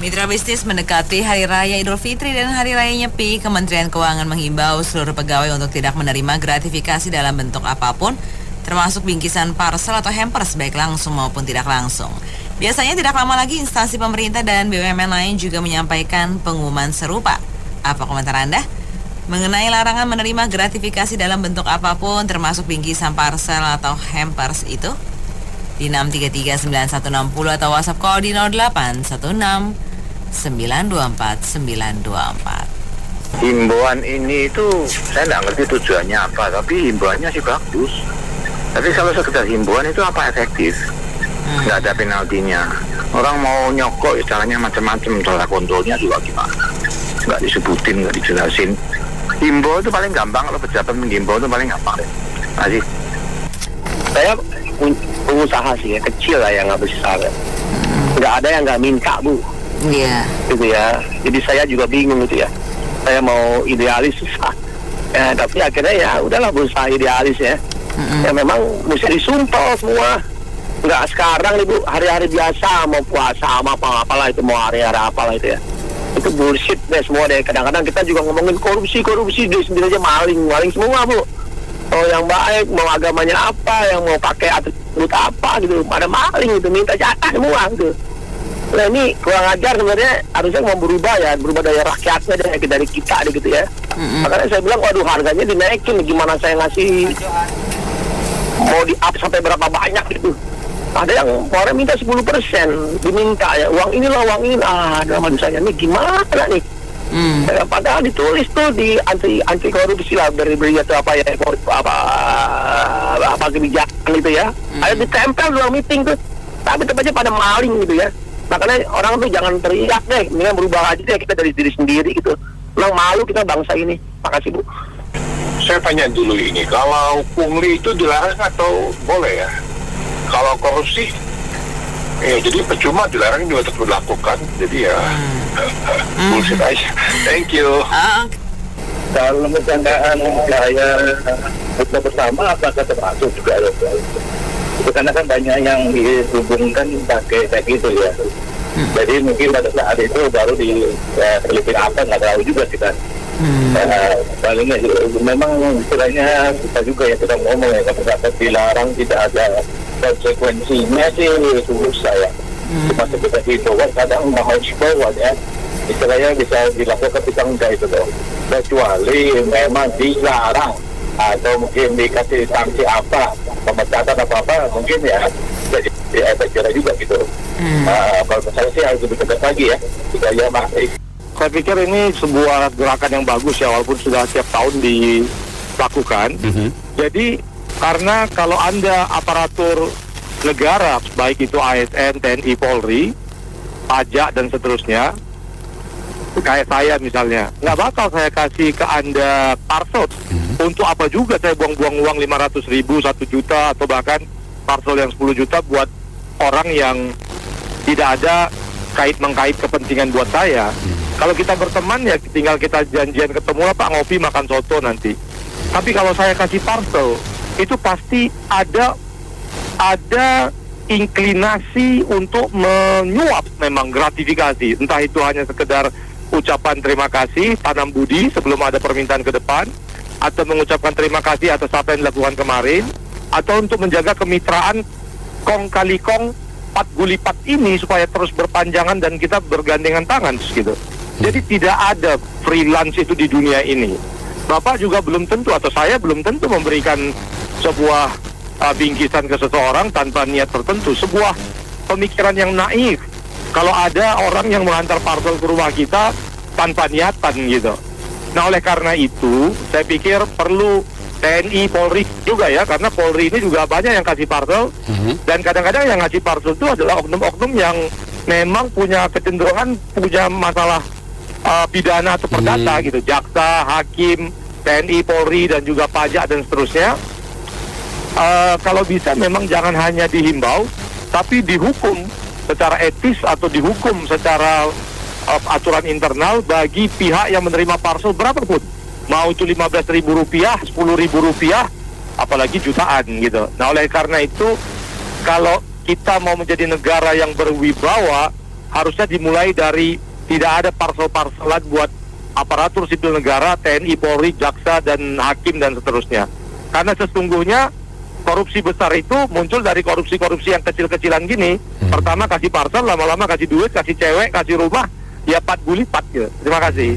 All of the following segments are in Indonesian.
Mitra bisnis mendekati Hari Raya Idul Fitri dan Hari Raya Nyepi, Kementerian Keuangan menghimbau seluruh pegawai untuk tidak menerima gratifikasi dalam bentuk apapun, termasuk bingkisan parcel atau hampers baik langsung maupun tidak langsung. Biasanya tidak lama lagi instansi pemerintah dan BUMN lain juga menyampaikan pengumuman serupa. Apa komentar Anda mengenai larangan menerima gratifikasi dalam bentuk apapun, termasuk bingkisan parcel atau hampers itu? Di 6339160 atau WhatsApp call di 0816 924 924. Himbauan ini itu saya nggak ngerti tujuannya apa, tapi himbauannya sih bagus. Tapi kalau sekedar himbauan itu apa efektif? Nggak ada penaltinya. Orang mau nyokok caranya macam-macam, cara kontrolnya juga gimana? Nggak disebutin, nggak dijelasin. Himbau itu paling gampang, kalau pejabat menghimbau itu paling gampang. Masih. Saya pengusaha sih ya, kecil lah yang nggak besar. Nggak ada yang nggak minta, Bu. Iya. Gitu ya. Jadi saya juga bingung gitu ya. Saya mau idealis susah. Ya, tapi akhirnya ya udahlah berusaha idealis ya. Ya memang mesti disumpel semua. Nggak sekarang nih Bu, hari-hari biasa mau puasa sama apalah itu, mau hari-hari apalah itu ya. Itu bullshit deh semua deh. Kadang-kadang kita juga ngomongin korupsi dia sendiri aja maling semua Bu. Oh yang baik mau agamanya apa, yang mau pakai atribut apa gitu, pada maling gitu, minta jatah semua gitu. Nah ini kurang ajar sebenarnya, harusnya mau berubah dari rakyatnya dari kita gitu ya. Makanya saya bilang waduh harganya dinaikin, gimana saya ngasih, mau di up sampai berapa banyak gitu. Ada yang orang minta 10% diminta ya, uang ini, dalam saya ini gimana nih. Padahal ditulis tuh di anti korupsi lah, beri atau apa ya, apa kebijakan itu ya. Ada ditempel dalam meeting tuh, tapi tetap aja pada maling gitu ya. Makanya orang tuh jangan teriak deh, mendingan berubah aja deh kita dari diri sendiri gitu. Memang malu kita bangsa ini. Makasih Bu. Saya tanya dulu ini, kalau pungli itu dilarang atau boleh ya? Kalau korupsi, jadi percuma dilarang juga tetap dilakukan. Jadi ya, bullshit aja. Thank you. Dalam bercandaan saya buka bersama apakah termasuk juga ya? Itu karena kan banyak yang dihubungkan pakai kayak gitu ya. Jadi mungkin pada saat itu baru di Filipina apa nggak tahu juga kita. Palingnya memang istilahnya kita juga ya kita ngomong ya, kalau dapat dilarang tidak ada konsekuensinya sih menurut saya. Cuma sekedar himbauan, kadang mau himbauan ya istilahnya bisa dilakukan kita enggak itu loh, kecuali memang dilarang atau mungkin dikasih sanksi apa, pemecatan apa mungkin ya jadi efek jerah juga gitu. Kalau saya sih harus lebih tegas lagi ya jika ya masih. Saya pikir ini sebuah gerakan yang bagus ya, walaupun sudah setiap tahun dilakukan. Jadi karena kalau Anda aparatur negara, baik itu ASN, TNI, Polri, pajak dan seterusnya, kayak saya misalnya, nggak bakal saya kasih ke Anda parcel. Untuk apa juga saya buang-buang uang 500.000, 1 juta, atau bahkan parcel yang 10 juta buat orang yang tidak ada kait-mengkait kepentingan buat saya. Kalau kita berteman ya tinggal kita janjian ketemu lah Pak, ngopi makan soto nanti. Tapi kalau saya kasih parcel, itu pasti ada inklinasi untuk menyuap memang gratifikasi. Entah itu hanya sekedar ucapan terima kasih, tanam budi sebelum ada permintaan ke depan, atau mengucapkan terima kasih atas apa yang dilakukan kemarin, atau untuk menjaga kemitraan kong kali kong, pat gulipat ini supaya terus berpanjangan dan kita bergandengan tangan gitu. Jadi tidak ada freelance itu di dunia ini. Bapak juga belum tentu atau saya belum tentu memberikan sebuah bingkisan ke seseorang tanpa niat tertentu. Sebuah pemikiran yang naif kalau ada orang yang mengantar parcel ke rumah kita tanpa niatan gitu. Nah oleh karena itu saya pikir perlu TNI, Polri juga ya, karena Polri ini juga banyak yang kasih parcel, dan kadang-kadang yang ngasih parcel itu adalah oknum-oknum yang memang punya kecenderungan punya masalah pidana atau perdata gitu, jaksa, hakim, TNI, Polri dan juga pajak dan seterusnya. Kalau bisa memang jangan hanya dihimbau, tapi dihukum secara etis atau dihukum secara aturan internal bagi pihak yang menerima parcel berapapun. Mau itu Rp15.000, Rp10.000, apalagi jutaan gitu. Nah oleh karena itu, kalau kita mau menjadi negara yang berwibawa, harusnya dimulai dari tidak ada parsel-parselan buat aparatur sipil negara, TNI, Polri, Jaksa, dan Hakim, dan seterusnya. Karena sesungguhnya korupsi besar itu muncul dari korupsi-korupsi yang kecil-kecilan gini. Pertama kasih parcel, lama-lama kasih duit, kasih cewek, kasih rumah, ya pat gulipat gitu. Terima kasih.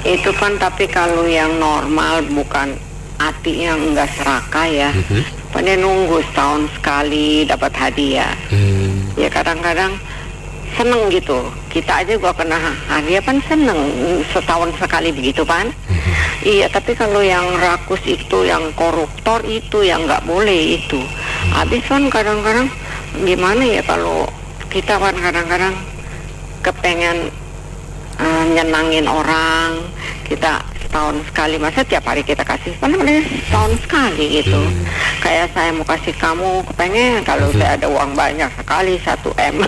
Itu kan tapi kalau yang normal bukan hati yang enggak serakah ya. Pada nunggu setahun sekali dapat hadiah. Ya kadang-kadang seneng gitu. Kita aja gua kena hadiah kan seneng setahun sekali begitu kan. Iya, tapi kalau yang rakus itu, yang koruptor itu, yang nggak boleh itu. Habis kan kadang-kadang gimana ya kalau kita kan kadang-kadang kepengen nyenangin orang, kita setahun sekali, masa tiap hari kita kasih, padahal setahun sekali gitu. Kayak saya mau kasih kamu, kepengen kalau saya ada uang banyak sekali 1 M.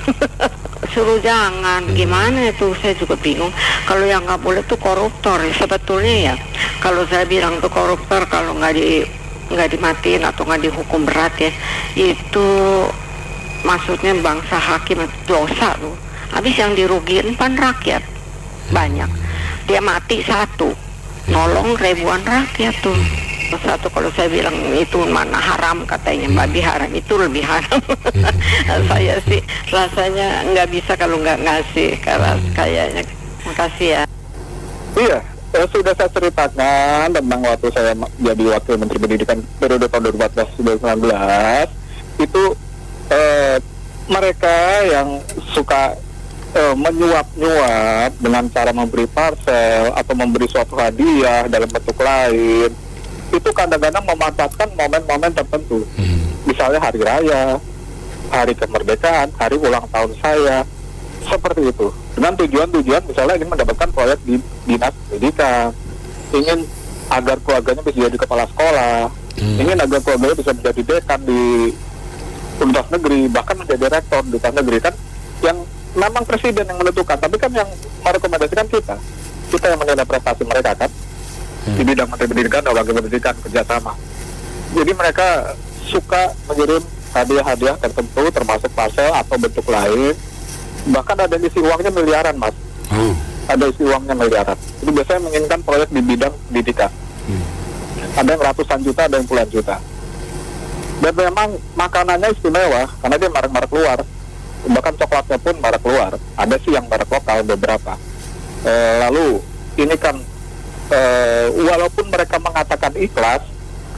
Suruh jangan, gimana itu saya juga bingung. Kalau yang nggak boleh tuh koruptor sebetulnya ya. Kalau saya bilang tuh koruptor kalau nggak dimatiin atau nggak dihukum berat ya, itu maksudnya bangsa hakim dosa tuh. Habis yang dirugiin kan rakyat banyak. Dia mati satu, nolong ribuan rakyat tuh. Satu kalau saya bilang itu mana haram katanya, babi haram, itu lebih haram. Saya sih rasanya nggak bisa kalau nggak ngasih, karena kayaknya. Makasih ya. Iya, sudah saya ceritakan tentang waktu saya jadi Wakil Menteri Pendidikan periode tahun 2014-2019 itu mereka yang suka menyuap-nyuap dengan cara memberi parcel atau memberi suatu hadiah dalam bentuk lain, itu kadang-kadang memanfaatkan momen-momen tertentu. Misalnya hari raya, hari kemerdekaan, hari ulang tahun saya, seperti itu. Dengan tujuan-tujuan misalnya ingin mendapatkan proyek di dinas pendidikan, ingin agar keluarganya bisa jadi kepala sekolah, ingin agar keluarganya bisa menjadi dekan di universitas negeri, bahkan menjadi rektor di universitas negeri, kan yang memang presiden yang menentukan, tapi kan yang merekomendasikan kita yang menilai prestasi mereka kan. Di bidang Menteri Pendidikan dan Wakil Pendidikan kerjasama. Jadi mereka suka mengirim hadiah-hadiah tertentu termasuk parcel atau bentuk lain. Bahkan ada isi uangnya miliaran, Mas. Ada isi uangnya miliaran. Jadi biasanya menginginkan proyek di bidang pendidikan. Ada yang ratusan juta, ada yang puluhan juta. Dan memang makanannya istimewa karena dia merek-merek luar. Bahkan coklatnya pun merek luar. Ada sih yang merek lokal beberapa. Lalu ini kan walaupun mereka mengatakan ikhlas,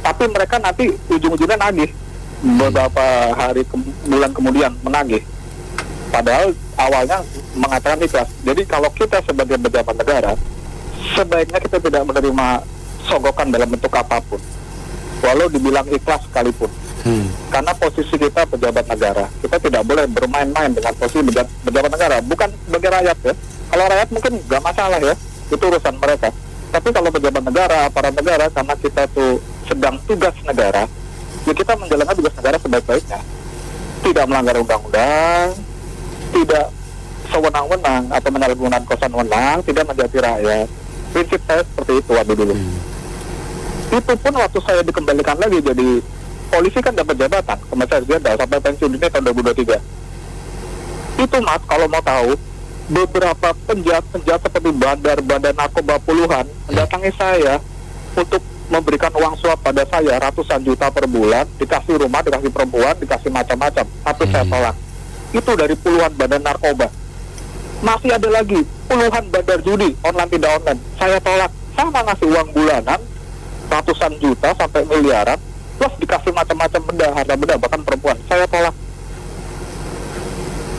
tapi mereka nanti ujung-ujungnya nagih beberapa hari bulan kemudian menagih. Padahal awalnya mengatakan ikhlas. Jadi kalau kita sebagai pejabat negara, sebaiknya kita tidak menerima sogokan dalam bentuk apapun, walau dibilang ikhlas sekalipun. Karena posisi kita pejabat negara, kita tidak boleh bermain-main dengan posisi pejabat negara. Bukan sebagai rakyat ya. Kalau rakyat mungkin gak masalah ya, itu urusan mereka. Tapi kalau pejabat negara, aparat negara, karena kita tuh sedang tugas negara, ya kita menjalankan tugas negara sebaik-baiknya. Tidak melanggar undang-undang, tidak sewenang-wenang atau menyalahgunakan kuasa wewenang, tidak menjati rakyat. Prinsip saya seperti itu waktu dulu. Itu pun waktu saya dikembalikan lagi jadi polisi kan dapat jabatan, Komisaris Jenderal sampai pensiun ini tahun 2023. Itu Mas, kalau mau tahu, beberapa penjahat seperti bandar narkoba puluhan mendatangi saya untuk memberikan uang suap pada saya ratusan juta per bulan, dikasih rumah, dikasih perempuan, dikasih macam-macam, tapi saya tolak. Itu dari puluhan bandar narkoba. Masih ada lagi puluhan bandar judi online tidak online, saya tolak. Sama ngasih uang bulanan ratusan juta sampai miliaran, plus dikasih macam-macam benda, harta benda, bahkan perempuan, saya tolak.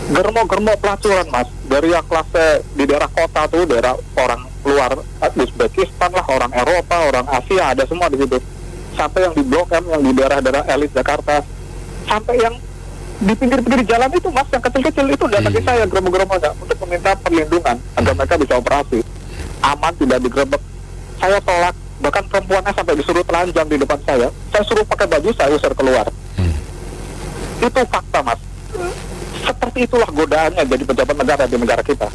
Germo-germo pelacuran Mas, dari yang kelasnya di daerah kota tuh, daerah orang luar Uzbekistan lah, orang Eropa, orang Asia, ada semua di situ. Sampai yang di Blok M, yang di daerah-daerah elit Jakarta, sampai yang di pinggir-pinggir jalan itu Mas, yang kecil-kecil itu datangi saya germo-germonya untuk meminta perlindungan agar mereka bisa operasi aman, tidak digerebek. Saya tolak, bahkan perempuannya sampai disuruh telanjang di depan saya suruh pakai baju, saya usir keluar. Itu fakta Mas. Seperti itulah godaannya jadi pejabat negara di negara kita.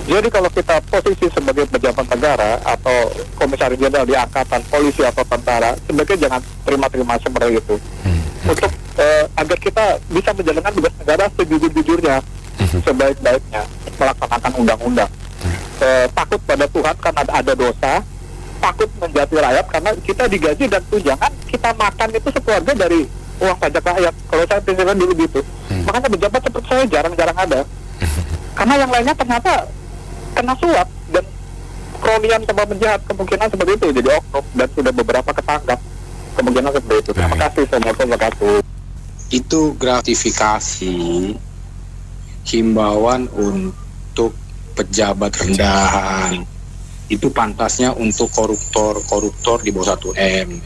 Jadi kalau kita posisi sebagai pejabat negara atau komisaris jenderal di angkatan, polisi atau tentara, sebaiknya jangan terima-terima seperti itu. Untuk agar kita bisa menjalankan tugas negara sejujur-jujurnya, sebaik-baiknya melaksanakan undang-undang. Takut pada Tuhan karena ada dosa, takut menjati rakyat karena kita digaji dan tunjangan kita makan itu sekeluarga dari uang pajak rakyat. Kalau saya pikirkan dulu gitu. Makanya pejabat seperti saya jarang-jarang ada. Karena yang lainnya ternyata kena suap dan kronian sama penjahat, kemungkinan seperti itu jadi oknum, dan sudah beberapa ketangkap kemungkinan seperti itu. Terima kasih, Assalamualaikum warahmatullahi wabarakatuh. Itu gratifikasi himbauan untuk pejabat rendahan. Itu pantasnya untuk koruptor di bawah 1 M.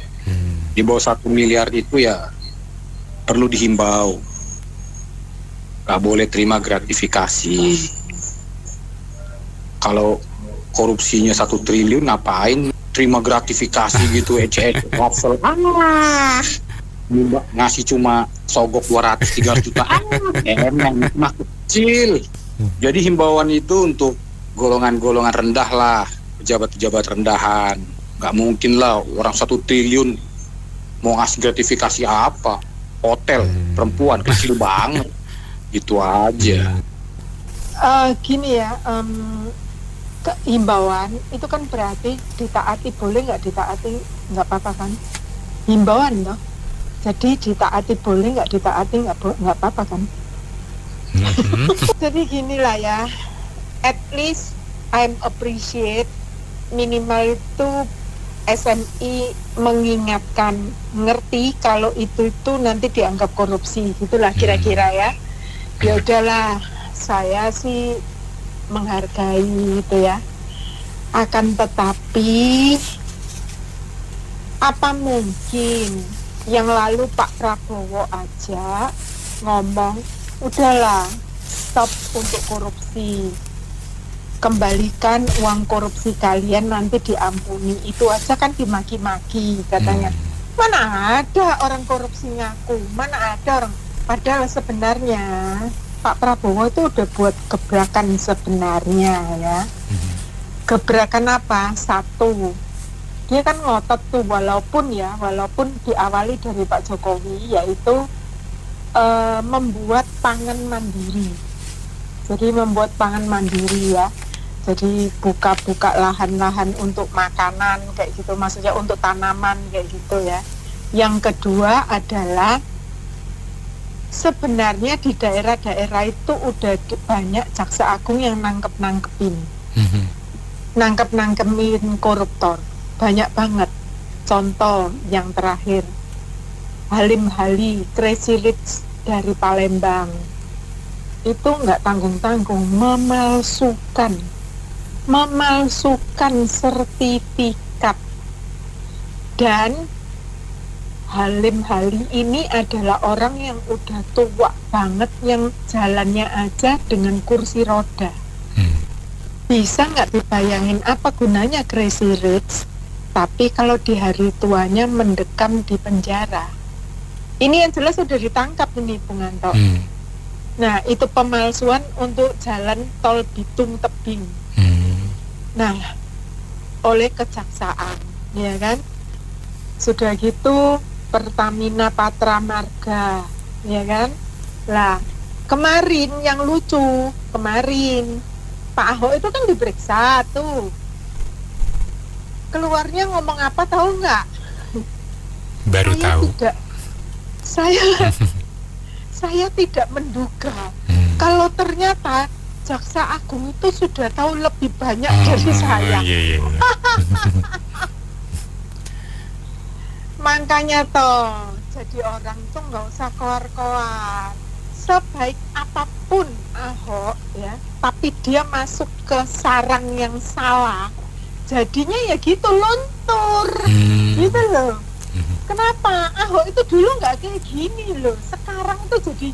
Di bawah 1 miliar itu ya perlu dihimbau. Gak boleh terima gratifikasi. Kalau korupsinya 1 triliun ngapain terima gratifikasi gitu, waffle. Ngasih cuma sogok 200-300 juta. Emang mah kecil. Jadi himbauan itu untuk golongan-golongan rendah lah, pejabat-pejabat rendahan. Gak mungkin lah orang 1 triliun mau ngasih gratifikasi apa? Hotel, perempuan kecil banget. Gitu aja. Gini ya, himbauan itu kan berarti ditaati, boleh nggak ditaati nggak apa-apa kan? Himbauan toh. Jadi ditaati boleh, nggak ditaati nggak apa-apa kan? Jadi gini lah ya, at least I'm appreciate minimal itu SMI mengingatkan, ngerti kalau itu nanti dianggap korupsi, gitulah kira-kira ya. Ya udahlah, saya sih menghargai itu ya. Akan tetapi apa mungkin yang lalu Pak Prabowo aja ngomong udahlah stop untuk korupsi, kembalikan uang korupsi kalian nanti diampuni, itu aja kan dimaki-maki katanya. Mana ada orang korupsi ngaku, mana ada orang, padahal sebenarnya Pak Prabowo itu udah buat gebrakan sebenarnya ya. Gebrakan apa? Satu, dia kan ngotot tuh walaupun diawali dari Pak Jokowi, yaitu membuat pangan mandiri. Jadi membuat pangan mandiri ya. Jadi buka-buka lahan-lahan untuk makanan kayak gitu, maksudnya untuk tanaman kayak gitu ya. Yang kedua adalah sebenarnya di daerah-daerah itu udah banyak jaksa agung yang nangkepin koruptor, banyak banget. Contoh yang terakhir, Halim Hali, Crazy Rich dari Palembang, itu nggak tanggung-tanggung memalsukan sertifikat. Dan Halim Hali ini adalah orang yang udah tua banget, yang jalannya aja dengan kursi roda. Bisa nggak dibayangin apa gunanya Crazy Rich, tapi kalau di hari tuanya mendekam di penjara. Ini yang jelas sudah ditangkap ini Bung Anto. Nah itu pemalsuan untuk jalan tol Bitung Tebing. Nah oleh kejaksaan, ya kan. Sudah gitu Pertamina Patra Marga, ya kan. Lah kemarin yang lucu, Pak Ahok itu kan diperiksa tuh. Keluarnya ngomong apa tahu nggak? Baru tahu. Saya tidak menduga kalau ternyata Jaksa Agung itu sudah tahu lebih banyak dari saya. Iya. Makanya toh, jadi orang tuh nggak usah koar-koar. Sebaik apapun Ahok ya, tapi dia masuk ke sarang yang salah, jadinya ya gitu luntur, gitu loh. Kenapa? Ahok itu dulu nggak kayak gini loh, sekarang tuh jadi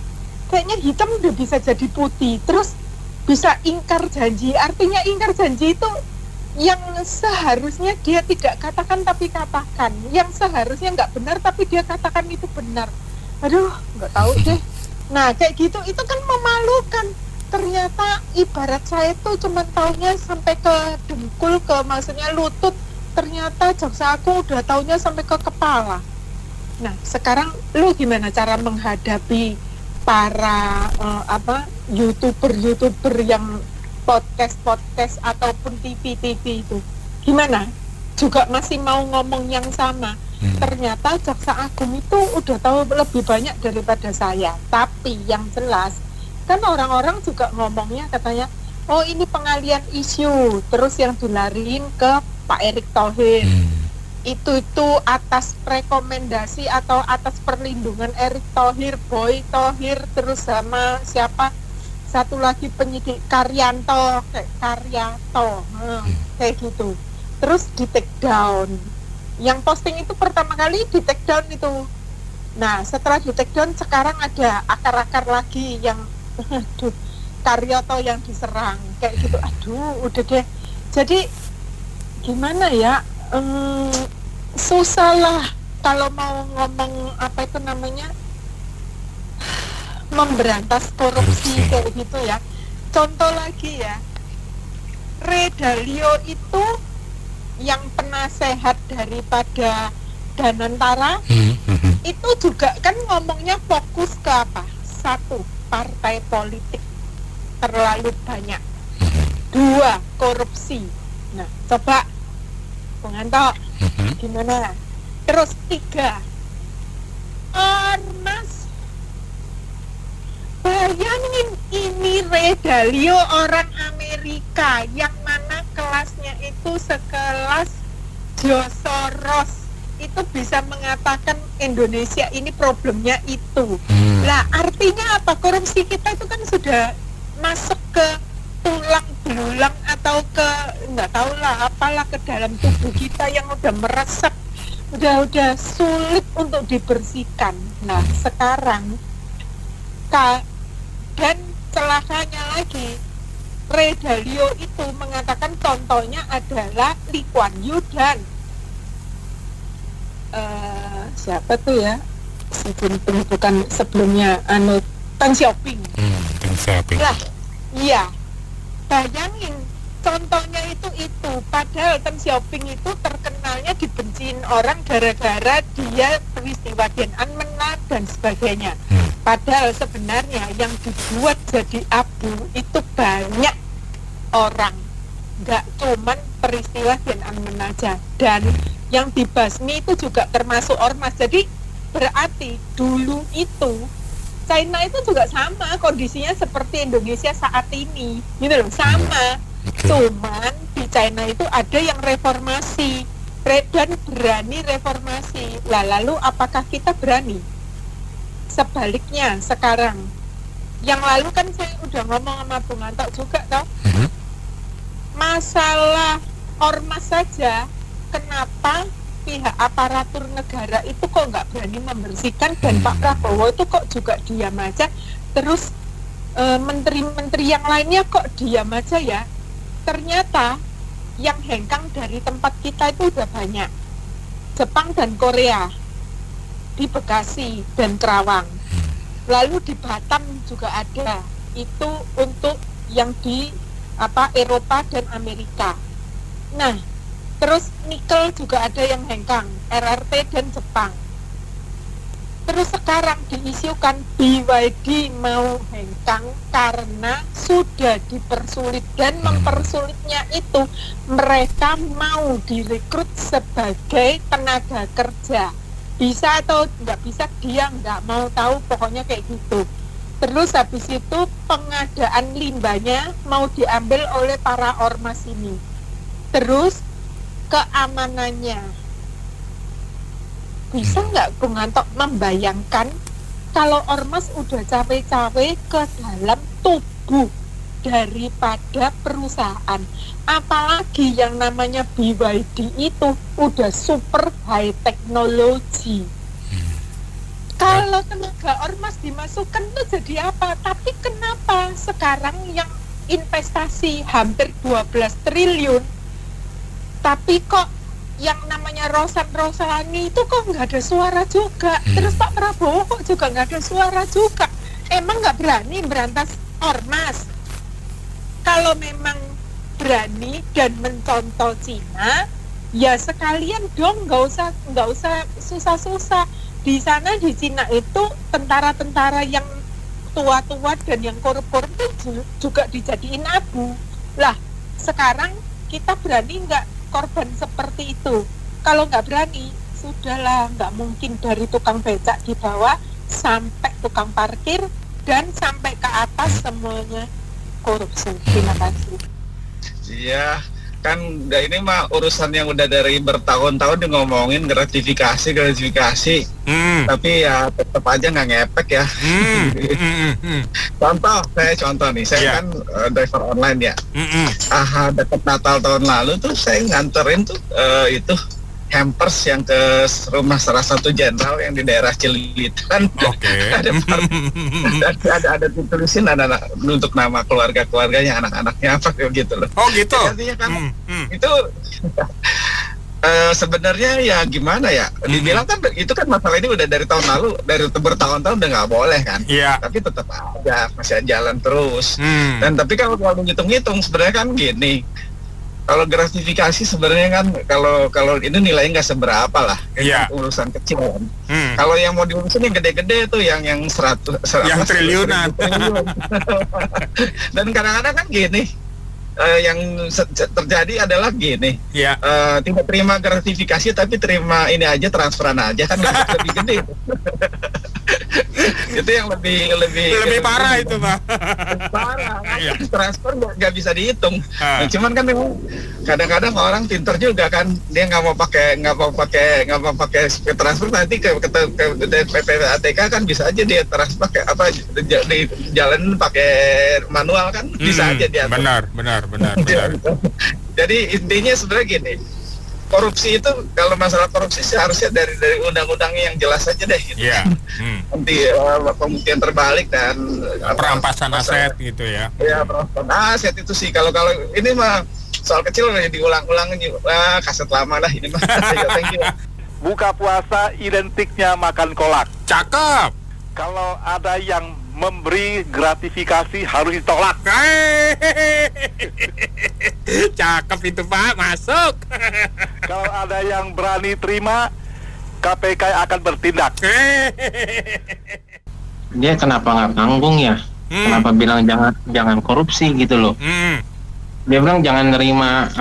kayaknya hitam udah bisa jadi putih, terus bisa ingkar janji. Artinya ingkar janji itu yang seharusnya dia tidak katakan tapi katakan, yang seharusnya nggak benar tapi dia katakan itu benar. Aduh, nggak tahu deh. Nah kayak gitu itu kan memalukan. Ternyata ibarat saya tuh cuma taunya sampai ke dengkul, ke maksudnya lutut. Ternyata Jaksa Agung udah taunya sampai ke kepala. Nah sekarang lu gimana cara menghadapi para YouTuber yang podcast ataupun TV itu gimana? Juga masih mau ngomong yang sama. Ternyata Jaksa Agung itu udah tahu lebih banyak daripada saya. Tapi yang jelas kan orang-orang juga ngomongnya katanya, oh ini pengalian isu, terus yang dilariin ke Pak Erick Thohir. Itu atas rekomendasi atau atas perlindungan Erick Thohir, Boy Thohir, terus sama siapa satu lagi penyidik Karyanto kayak gitu. Terus di take down. Yang posting itu pertama kali di take down itu. Nah setelah di take down sekarang ada akar-akar lagi yang Karyoto yang diserang kayak gitu. Aduh udah deh. Jadi gimana ya, susah lah kalau mau ngomong memberantas korupsi kayak gitu ya. Contoh lagi ya, Ray Dalio itu yang penasehat daripada Danantara itu juga kan ngomongnya fokus ke apa? Satu, partai politik terlalu banyak. Dua, korupsi. Nah, coba Bung Anto, gimana? Terus tiga, ormas. Bayangin ini Ray Dalio orang Amerika yang mana kelasnya itu sekelas George Soros, itu bisa mengatakan Indonesia ini problemnya itu. Lah artinya apa? Korupsi kita itu kan sudah masuk ke tulang belulang atau ke nggak tahu lah apalah ke dalam tubuh kita yang udah meresap, udah sulit untuk dibersihkan. Nah sekarang dan celakanya lagi, Ray Dalio itu mengatakan contohnya adalah Lee Kuan Yew dan siapa tuh ya, si Jinping bukan sebelumnya Deng Xiaoping. Lah, iya. Bayangin contohnya itu padahal Deng Xiaoping itu terkenalnya dibenciin orang gara-gara dia peristiwa Tiananmen dan sebagainya. Padahal sebenarnya yang dibuat jadi abu itu banyak orang, nggak cuman peristiwa Tiananmen aja. Dan yang dibasmi itu juga termasuk ormas. Jadi berarti dulu itu China itu juga sama kondisinya seperti Indonesia saat ini, gitu loh, sama. Cuman di China itu ada yang reformasi dan berani reformasi. Lalu apakah kita berani? Sebaliknya sekarang, yang lalu kan saya udah ngomong sama Bung Anto juga toh, masalah ormas saja, kenapa pihak aparatur negara itu kok nggak berani membersihkan, dan Pak Prabowo itu kok juga diam aja, terus menteri-menteri yang lainnya kok diam aja ya. Ternyata yang hengkang dari tempat kita itu udah banyak, Jepang dan Korea, di Bekasi dan Kerawang, lalu di Batam juga ada, itu untuk yang di Eropa dan Amerika. Nah, terus nikel juga ada yang hengkang, RRT dan Jepang. Terus sekarang diisukan BYD mau hengkang karena sudah dipersulit, dan mempersulitnya itu mereka mau direkrut sebagai tenaga kerja. Bisa atau nggak bisa dia nggak mau tahu, pokoknya kayak gitu. Terus habis itu pengadaan limbahnya mau diambil oleh para ormas ini. Terus keamanannya, bisa nggak Bung Anto membayangkan kalau ormas udah cawe-cawe ke dalam tubuh daripada perusahaan, apalagi yang namanya BYD itu udah super high technology. Kalau tenaga ormas dimasukkan tuh jadi apa? Tapi kenapa sekarang yang investasi hampir 12 triliun, tapi kok yang namanya Rosan-Roslani itu kok nggak ada suara juga. Terus Pak Prabowo kok juga nggak ada suara juga. Emang nggak berani berantas ormas? Kalau memang berani dan mencontoh Cina, ya sekalian dong, nggak usah susah-susah. Di sana di Cina itu tentara-tentara yang tua-tua dan yang korup-korup itu juga dijadiin abu. Lah, sekarang kita berani nggak korban seperti itu? Kalau nggak berani, sudahlah, nggak mungkin dari tukang becak dibawa sampai tukang parkir dan sampai ke atas semuanya korupsi. Terima kasih. Iya, kan ini mah urusan yang udah dari bertahun-tahun ngomongin gratifikasi, tapi ya tetap aja nggak ngepek ya. Contoh nih, saya kan driver online ya. Deket Natal tahun lalu tuh saya nganterin tuh itu hampers yang ke rumah salah satu jenderal yang di daerah Cililitan. ada ditulisin anak untuk nama keluarganya, anak-anaknya apa gitu loh. Oh gitu. Artinya kan itu sebenarnya ya gimana ya? Dibilang kan itu kan masalah ini udah dari tahun lalu, dari bertahun-tahun udah nggak boleh kan. Iya. Tapi tetap aja masih jalan terus. Dan tapi kalau ngitung-ngitung sebenarnya kan gini. Kalau gratifikasi sebenarnya kan kalau ini nilainya nggak seberapa lah, urusan kecil kan. Kalau yang mau diurusin yang gede-gede tuh yang 100 yang triliunan. Dan kadang-kadang kan gini, yang terjadi adalah gini, tidak terima gratifikasi tapi terima ini aja, transferan aja kan lebih gede. Itu yang lebih parah itu Pak. Parah. Transfer nggak bisa dihitung. Nah, cuman kan memang kadang-kadang orang pintar juga kan, dia nggak mau pakai transfer, nanti ke PPATK kan bisa aja dia transfer pakai apa di jalan pakai manual kan bisa aja dia. Benar. Jadi intinya sebenarnya gini. Korupsi itu, kalau masalah korupsi seharusnya dari undang-undangnya yang jelas aja deh gitu. Nanti pembuktian terbalik dan perampasan aset gitu ya. Iya, perampasan aset itu sih. Kalau ini mah soal kecil diulang-ulang, kaset lama lah ini mah. Thank you. Buka puasa identiknya makan kolak. Cakep. Kalau ada yang memberi gratifikasi harus ditolak. Cakep itu Pak, masuk. Kalau ada yang berani terima, KPK akan bertindak. Dia kenapa nggak tanggung ya? Kenapa bilang jangan korupsi gitu loh? Dia bilang jangan nerima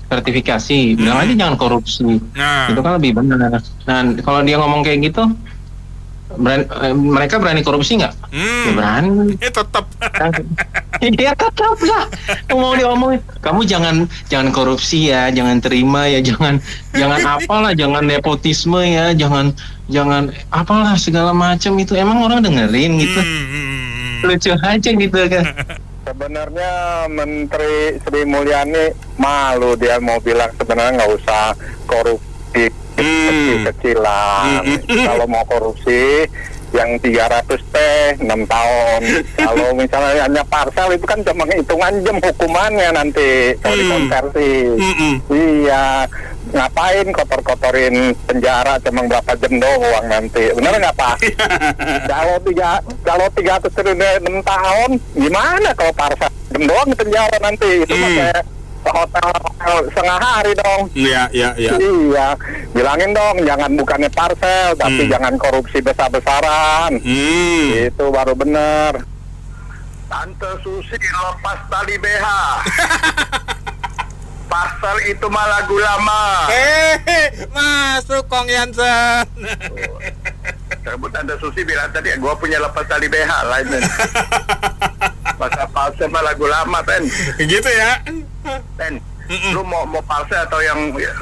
sertifikasi, bilang aja jangan korupsi. Itu kan lebih benar. Nah kalau dia ngomong kayak gitu, mereka berani korupsi nggak? Ya berani. Tetap. Iya tetap lah. Mau diomongin, kamu jangan korupsi ya, jangan terima ya, jangan apalah, jangan nepotisme ya, jangan apalah segala macam itu. Emang orang dengerin gitu? Lucu aja gitu kan. Sebenarnya Menteri Sri Mulyani malu, dia mau bilang sebenarnya nggak usah korupsi kecil-kecilan. Kalau mau korupsi yang 300 6 tahun. Kalau misalnya hanya parsel itu kan cuma hitungan jam hukumannya nanti kalau dikonversi. Iya, ngapain kotor-kotorin penjara cuma berapa jam doang nanti. Bener nggak Pak? Kalau 300 6 tahun gimana kalau parsel jam doang di penjara nanti? Itu hotel setengah hari dong. Iya. Iya, bilangin dong jangan bukannya parsel tapi jangan korupsi besar-besaran. Itu baru bener. Tante Susi lepas tali BH. Parsel itu mah lagu lama. Masuk Kong Yansen. Tante Susi bilang tadi gua punya lepas tali BH lain. Masa parsel mah lagu lama Ben. Gitu ya. Ben, lu mau parsel atau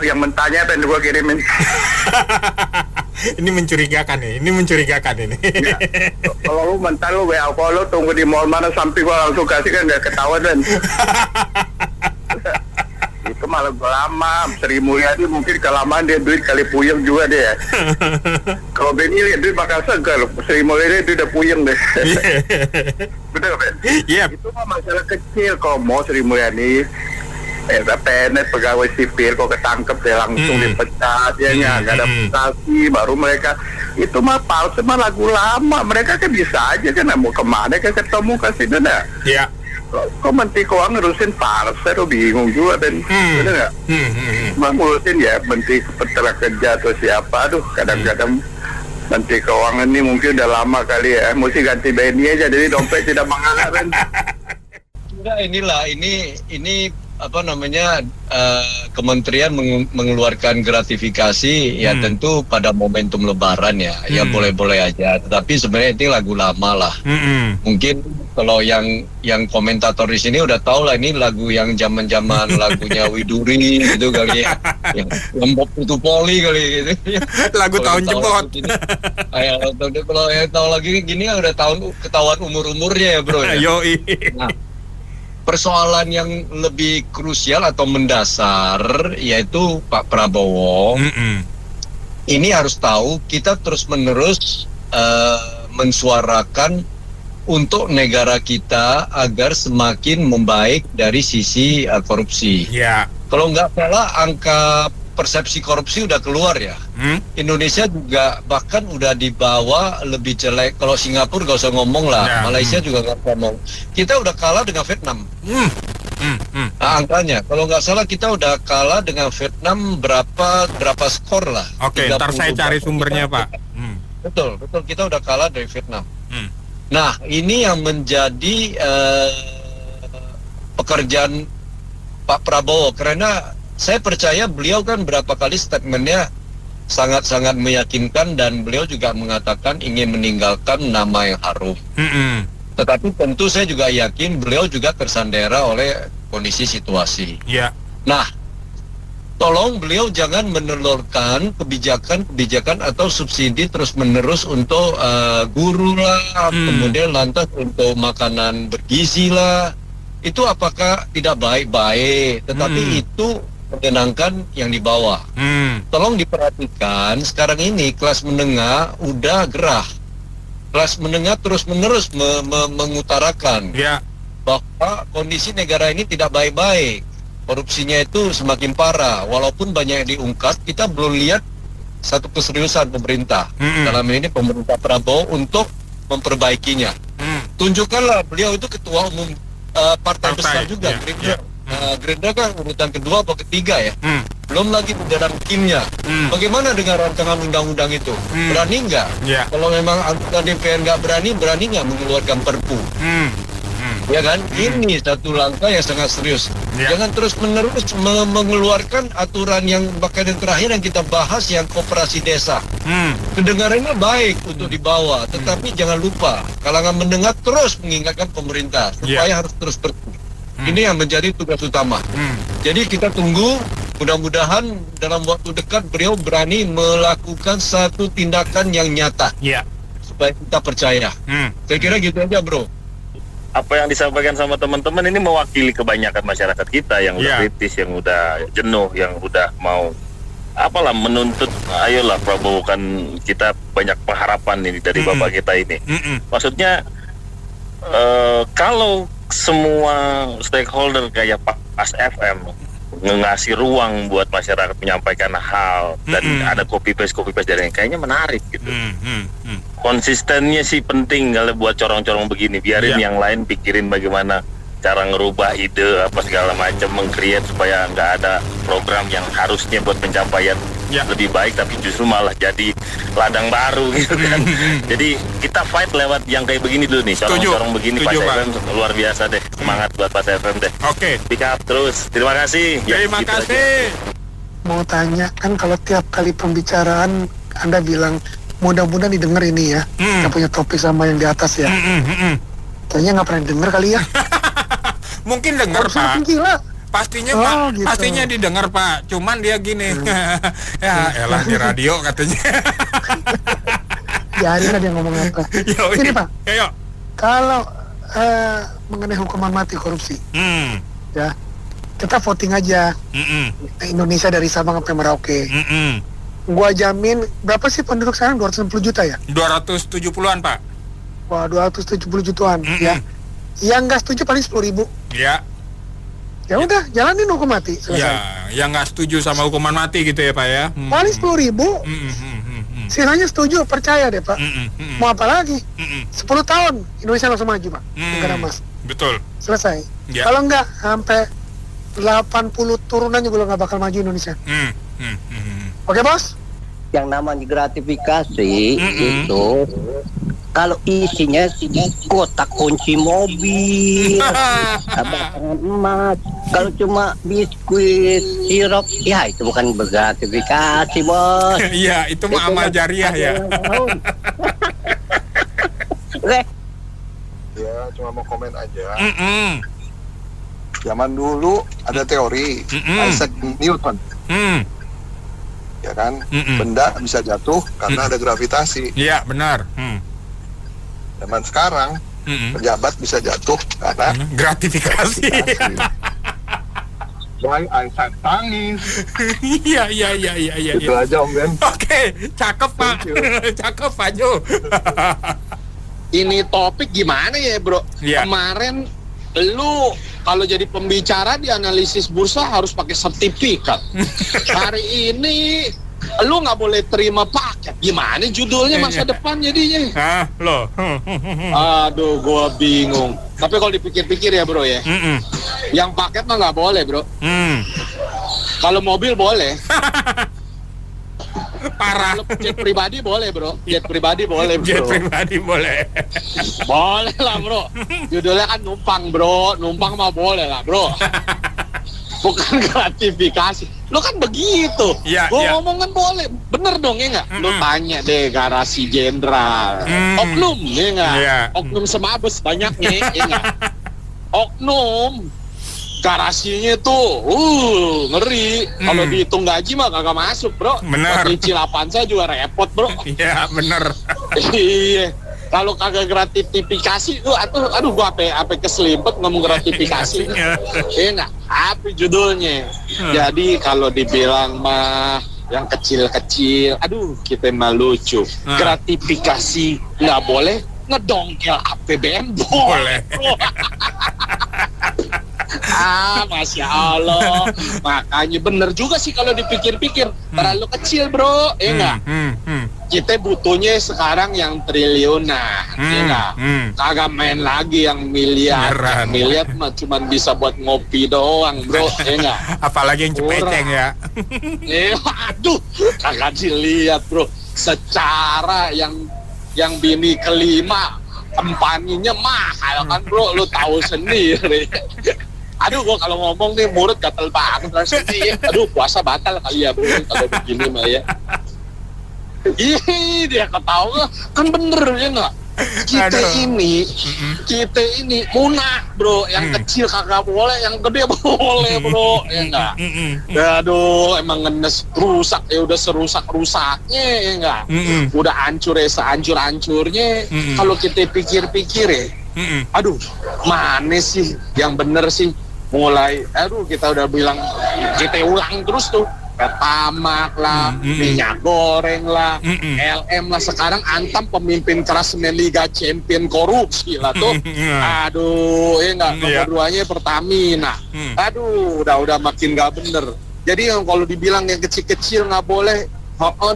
yang mentahnya Ben gua kirimin. Ini mencurigakan ini. Ya. Kalau lu mentah lu WA lu tunggu di mall mana sampai gua langsung kasih kan nggak ketahuan Ben. Itu malah lama. Sri Mulyani mungkin kelamaan dia duit kali puyeng juga dia. Kalau Benny lihat duit bakal segar. Sri Mulyani dia udah puyeng deh. Betul Ben? Itu mah masalah kecil. Kalau mau Sri Mulyani PNS pegawai sipil kok ketangkep dia langsung dipecat ya nggak ada prestasi baru mereka itu mah palsu mah lagu lama. Mereka kan bisa aja kan mau kemana kan ketemu kasih dana. Iya. Kok Menteri Keuangan ngurusin parcel, bingung juga Ben. Bener nggak? Ngurusin ya Menteri Ketenagakerjaan atau siapa, aduh kadang-kadang Menteri Keuangan ini mungkin udah lama kali ya, mesti ganti BNI aja, jadi dompet tidak mengalir. Enggak, ini apa namanya, kementerian mengeluarkan gratifikasi ya tentu pada momentum Lebaran ya, ya boleh-boleh aja. Tetapi sebenarnya ini lagu lama lah. Mungkin kalau yang komentator di sini udah tahu lah, ini lagu yang zaman lagunya Widuri gitu kali ya, yang Bob Putu Poli kali gitu. Lagu tahun jebot. Kalau yang tahu lagi gini udah ketahuan umurnya ya bro. Ya? Yoi. Nah, persoalan yang lebih krusial atau mendasar yaitu Pak Prabowo ini harus tahu kita terus-menerus mensuarakan untuk negara kita agar semakin membaik dari sisi korupsi. Kalau nggak salah angka persepsi korupsi udah keluar ya. Indonesia juga bahkan udah dibawa lebih jelek. Kalau Singapura gak usah ngomong lah, Malaysia juga gak usah ngomong. Kita udah kalah dengan Vietnam. Nah, angkanya, kalau nggak salah kita udah kalah dengan Vietnam berapa skor lah. Oke, ntar saya cari sumbernya Pak. Betul, kita udah kalah dari Vietnam. Nah, ini yang menjadi pekerjaan Pak Prabowo, karena saya percaya beliau kan berapa kali statementnya sangat-sangat meyakinkan dan beliau juga mengatakan ingin meninggalkan nama yang harum. Tetapi tentu saya juga yakin beliau juga tersandera oleh kondisi situasi. Nah, tolong beliau jangan menelurkan kebijakan atau subsidi terus-menerus untuk guru lah, kemudian lantas untuk makanan bergizi lah. Itu apakah tidak baik-baik, tetapi itu menyenangkan yang di bawah. Tolong diperhatikan, sekarang ini kelas menengah udah gerah. Kelas menengah terus-menerus mengutarakan bahwa kondisi negara ini tidak baik-baik. Korupsinya itu semakin parah. Walaupun banyak yang diungkap, kita belum lihat satu keseriusan pemerintah. Dalam ini pemerintah Prabowo untuk memperbaikinya. Tunjukkanlah beliau itu ketua umum partai besar juga, Gerindra kan urutan kedua atau ketiga ya, belum lagi di dalam timnya. Bagaimana dengan rancangan undang-undang itu? Berani nggak? Kalau memang anggota DPR nggak berani nggak mengeluarkan Perpu? Ya kan, ini satu langkah yang sangat serius. Jangan terus-menerus mengeluarkan aturan yang bahkan yang terakhir yang kita bahas yang koperasi desa. Kedengarannya baik untuk dibawa, tetapi jangan lupa kalangan mendengar terus mengingatkan pemerintah supaya harus terus ini yang menjadi tugas utama. Jadi kita tunggu, mudah-mudahan dalam waktu dekat beliau berani melakukan satu tindakan yang nyata supaya kita percaya. Saya kira gitu aja bro. Apa yang disampaikan sama teman-teman ini mewakili kebanyakan masyarakat kita yang udah kritis, yang udah jenuh, yang udah mau menuntut, ayolah Prabowo, kan kita banyak pengharapan ini dari bapak kita ini. Maksudnya kalau semua stakeholder kayak Pas FM ngasih ruang buat masyarakat menyampaikan hal dan ada copy paste dari yang kayaknya menarik gitu. Konsistennya sih penting kalau buat corong-corong begini, biarin yang lain pikirin bagaimana cara ngerubah ide apa segala macam, meng-create supaya nggak ada program yang harusnya buat pencapaian lebih baik tapi justru malah jadi ladang baru gitu kan. Jadi kita fight lewat yang kayak begini dulu nih, corong-corong begini. Pas FM luar biasa deh, semangat buat Pas FM deh. Pick up terus, terima kasih. Terima kasih. Mau tanya, kan kalau tiap kali pembicaraan Anda bilang mudah-mudahan didengar ini ya, yang punya topik sama yang di atas ya. Kayaknya nggak pernah denger kali ya. Mungkin dengar Pak. Pastinya Pak, gitu. Pastinya didengar Pak. Cuman dia gini, ya elah di radio katanya. Biarin lah dia ngomong apa. Ini Pak, kalau mengenai hukuman mati korupsi, ya kita voting aja. Indonesia dari Sabang sampai Merauke. Gua jamin, berapa sih penduduk sekarang? 260 juta ya? 270-an Pak. Wah, 270 jutaan ya. Yang nggak setuju paling 10.000. Ya udah, jalanin hukum mati, selesai. Ya, yang nggak setuju sama hukuman mati gitu ya Pak ya. Paling 10.000. Sisanya setuju, percaya deh Pak. Mau apa lagi? 10 tahun Indonesia langsung maju Pak, negara emas. Betul. Selesai. Kalau nggak sampai 80 turunan juga nggak bakal maju Indonesia. Oke bos? yang namanya gratifikasi itu kalau isinya kotak kunci mobil, batangan emas. Kalau cuma biskuit, sirup, ya itu bukan bergratifikasi, Bos. Iya, itu mah amal jariah ya. Ya, cuma mau komen aja. Zaman dulu ada teori Isaac Newton. Ya kan, benda bisa jatuh karena ada gravitasi. Iya, benar. Zaman sekarang pejabat bisa jatuh karena gratifikasi. Why Isaac tangis. Iya. Itu aja Om Ben. Oke, cakep Pak. Cakep Pak Jo. Ini topik gimana ya, Bro? Yeah. Kemarin lu kalau jadi pembicara di analisis bursa harus pakai sertifikat. Hari ini lu nggak boleh terima paket. Gimana judulnya masa depan jadinya? Loh. Aduh, gua bingung. Tapi kalau dipikir-pikir ya, Bro ya. Yang paket mah nggak boleh, Bro. Kalau mobil boleh. Parah. Kalau jet pribadi boleh, Bro. Jet pribadi boleh, Bro. Jet pribadi boleh. Boleh lah, Bro. Judulnya kan numpang, Bro. Numpang mah boleh lah, Bro. Bukan gratifikasi. Lo kan begitu. Gue ngomong kan boleh. Bener dong ya nggak? Lo tanya deh garasi jenderal. Oknum ya nggak? Oknum semabes banyaknya ya nggak? Oknum garasinya tuh ngeri. Kalau dihitung gaji mah kagak masuk, Bro. Bener. Cicil Avanza juga repot, Bro. Iya, bener. Iya. Kalau kagak gratifikasi tuh aduh gua apa keselimpet ngomong gratifikasi. Enak. Apa judulnya? Jadi kalau dibilang mah yang kecil-kecil, aduh kita mah lucu. Gratifikasi nggak boleh, ngedongkel APBN boleh. Masya Allah. Makanya bener juga sih kalau dipikir-pikir. Terlalu kecil, Bro. Ya nggak? Kita butuhnya sekarang yang triliunan. Ya nggak? Kagak main lagi yang miliar. Miliar mah cuma bisa buat ngopi doang, Bro. Ya nggak? Apalagi yang cepeceng ya. Aduh, kagak dilihat, Bro. Secara yang bini kelima kampanyenya mahal kan, Bro. Lu tahu sendiri. Aduh, gua kalau ngomong nih mulut gatel banget rasanya. Aduh, puasa batal kali ya, Bro, kalau begini mah ya. Ih, dia ketawa. Kan bener ya nggak? Kita ini munah, Bro. Yang kecil kagak boleh, yang gede boleh, Bro. Ya nggak? Aduh, emang ngenes rusak ya udah serusak-rusaknya ya nggak? Udah hancur ya sehancur-hancurnya. Kalau kita pikir-pikir ya, aduh, mana sih yang bener sih? Mulai, kita udah bilang, kita ulang terus tuh. Pertamax lah, minyak goreng lah, LM lah. Sekarang Antam pemimpin klasemen Liga Champion korupsi lah tuh. Aduh, ya nggak, keduanya Pertamina. Aduh, udah makin nggak bener. Jadi kalau dibilang yang kecil-kecil nggak boleh,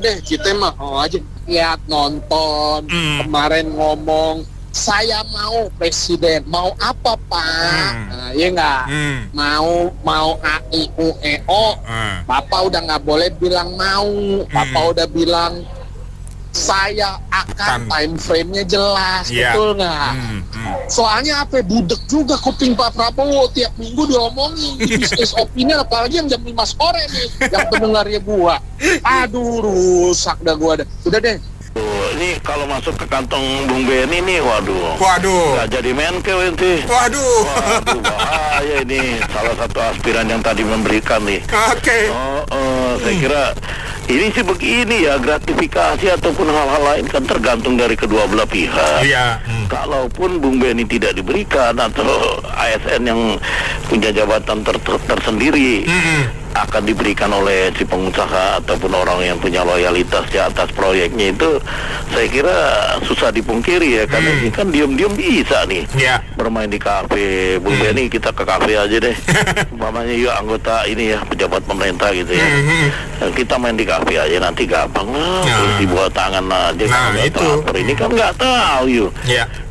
deh kita mah aja lihat nonton. Kemarin ngomong, saya mau presiden, mau apa Pak? Ya nggak? Mau AIUEO, Bapak udah nggak boleh bilang mau. Bapak udah bilang saya akan time frame-nya jelas, betul nggak? Soalnya apa? Budek juga kuping Pak Prabowo tiap minggu diomongin di bisnis opinion, apalagi yang jam 5 sore nih, yang pendengarnya gua. Aduh, rusak dah gua dah. Udah deh. Ini kalau masuk ke kantong Bung Benny nih, waduh. Nggak jadi Menkeu ini. Waduh, bahaya ini. Salah satu aspiran yang tadi memberikan nih. Oke. Saya kira ini sih begini ya, gratifikasi ataupun hal-hal lain kan tergantung dari kedua belah pihak. Iya. Kalaupun Bung Benny tidak diberikan atau ASN yang punya jabatan tersendiri akan diberikan oleh si pengusaha ataupun orang yang punya loyalitas di atas proyeknya, itu saya kira susah dipungkiri ya, karena ini kan diam-diam bisa nih bermain di kafe. Bung Benny, kita ke kafe aja deh, umpamanya yuk anggota ini ya, pejabat pemerintah gitu ya, kita main di kafe aja, nanti gampang lah, terus dibuat tangan aja. Ini kan nggak tahu yuk.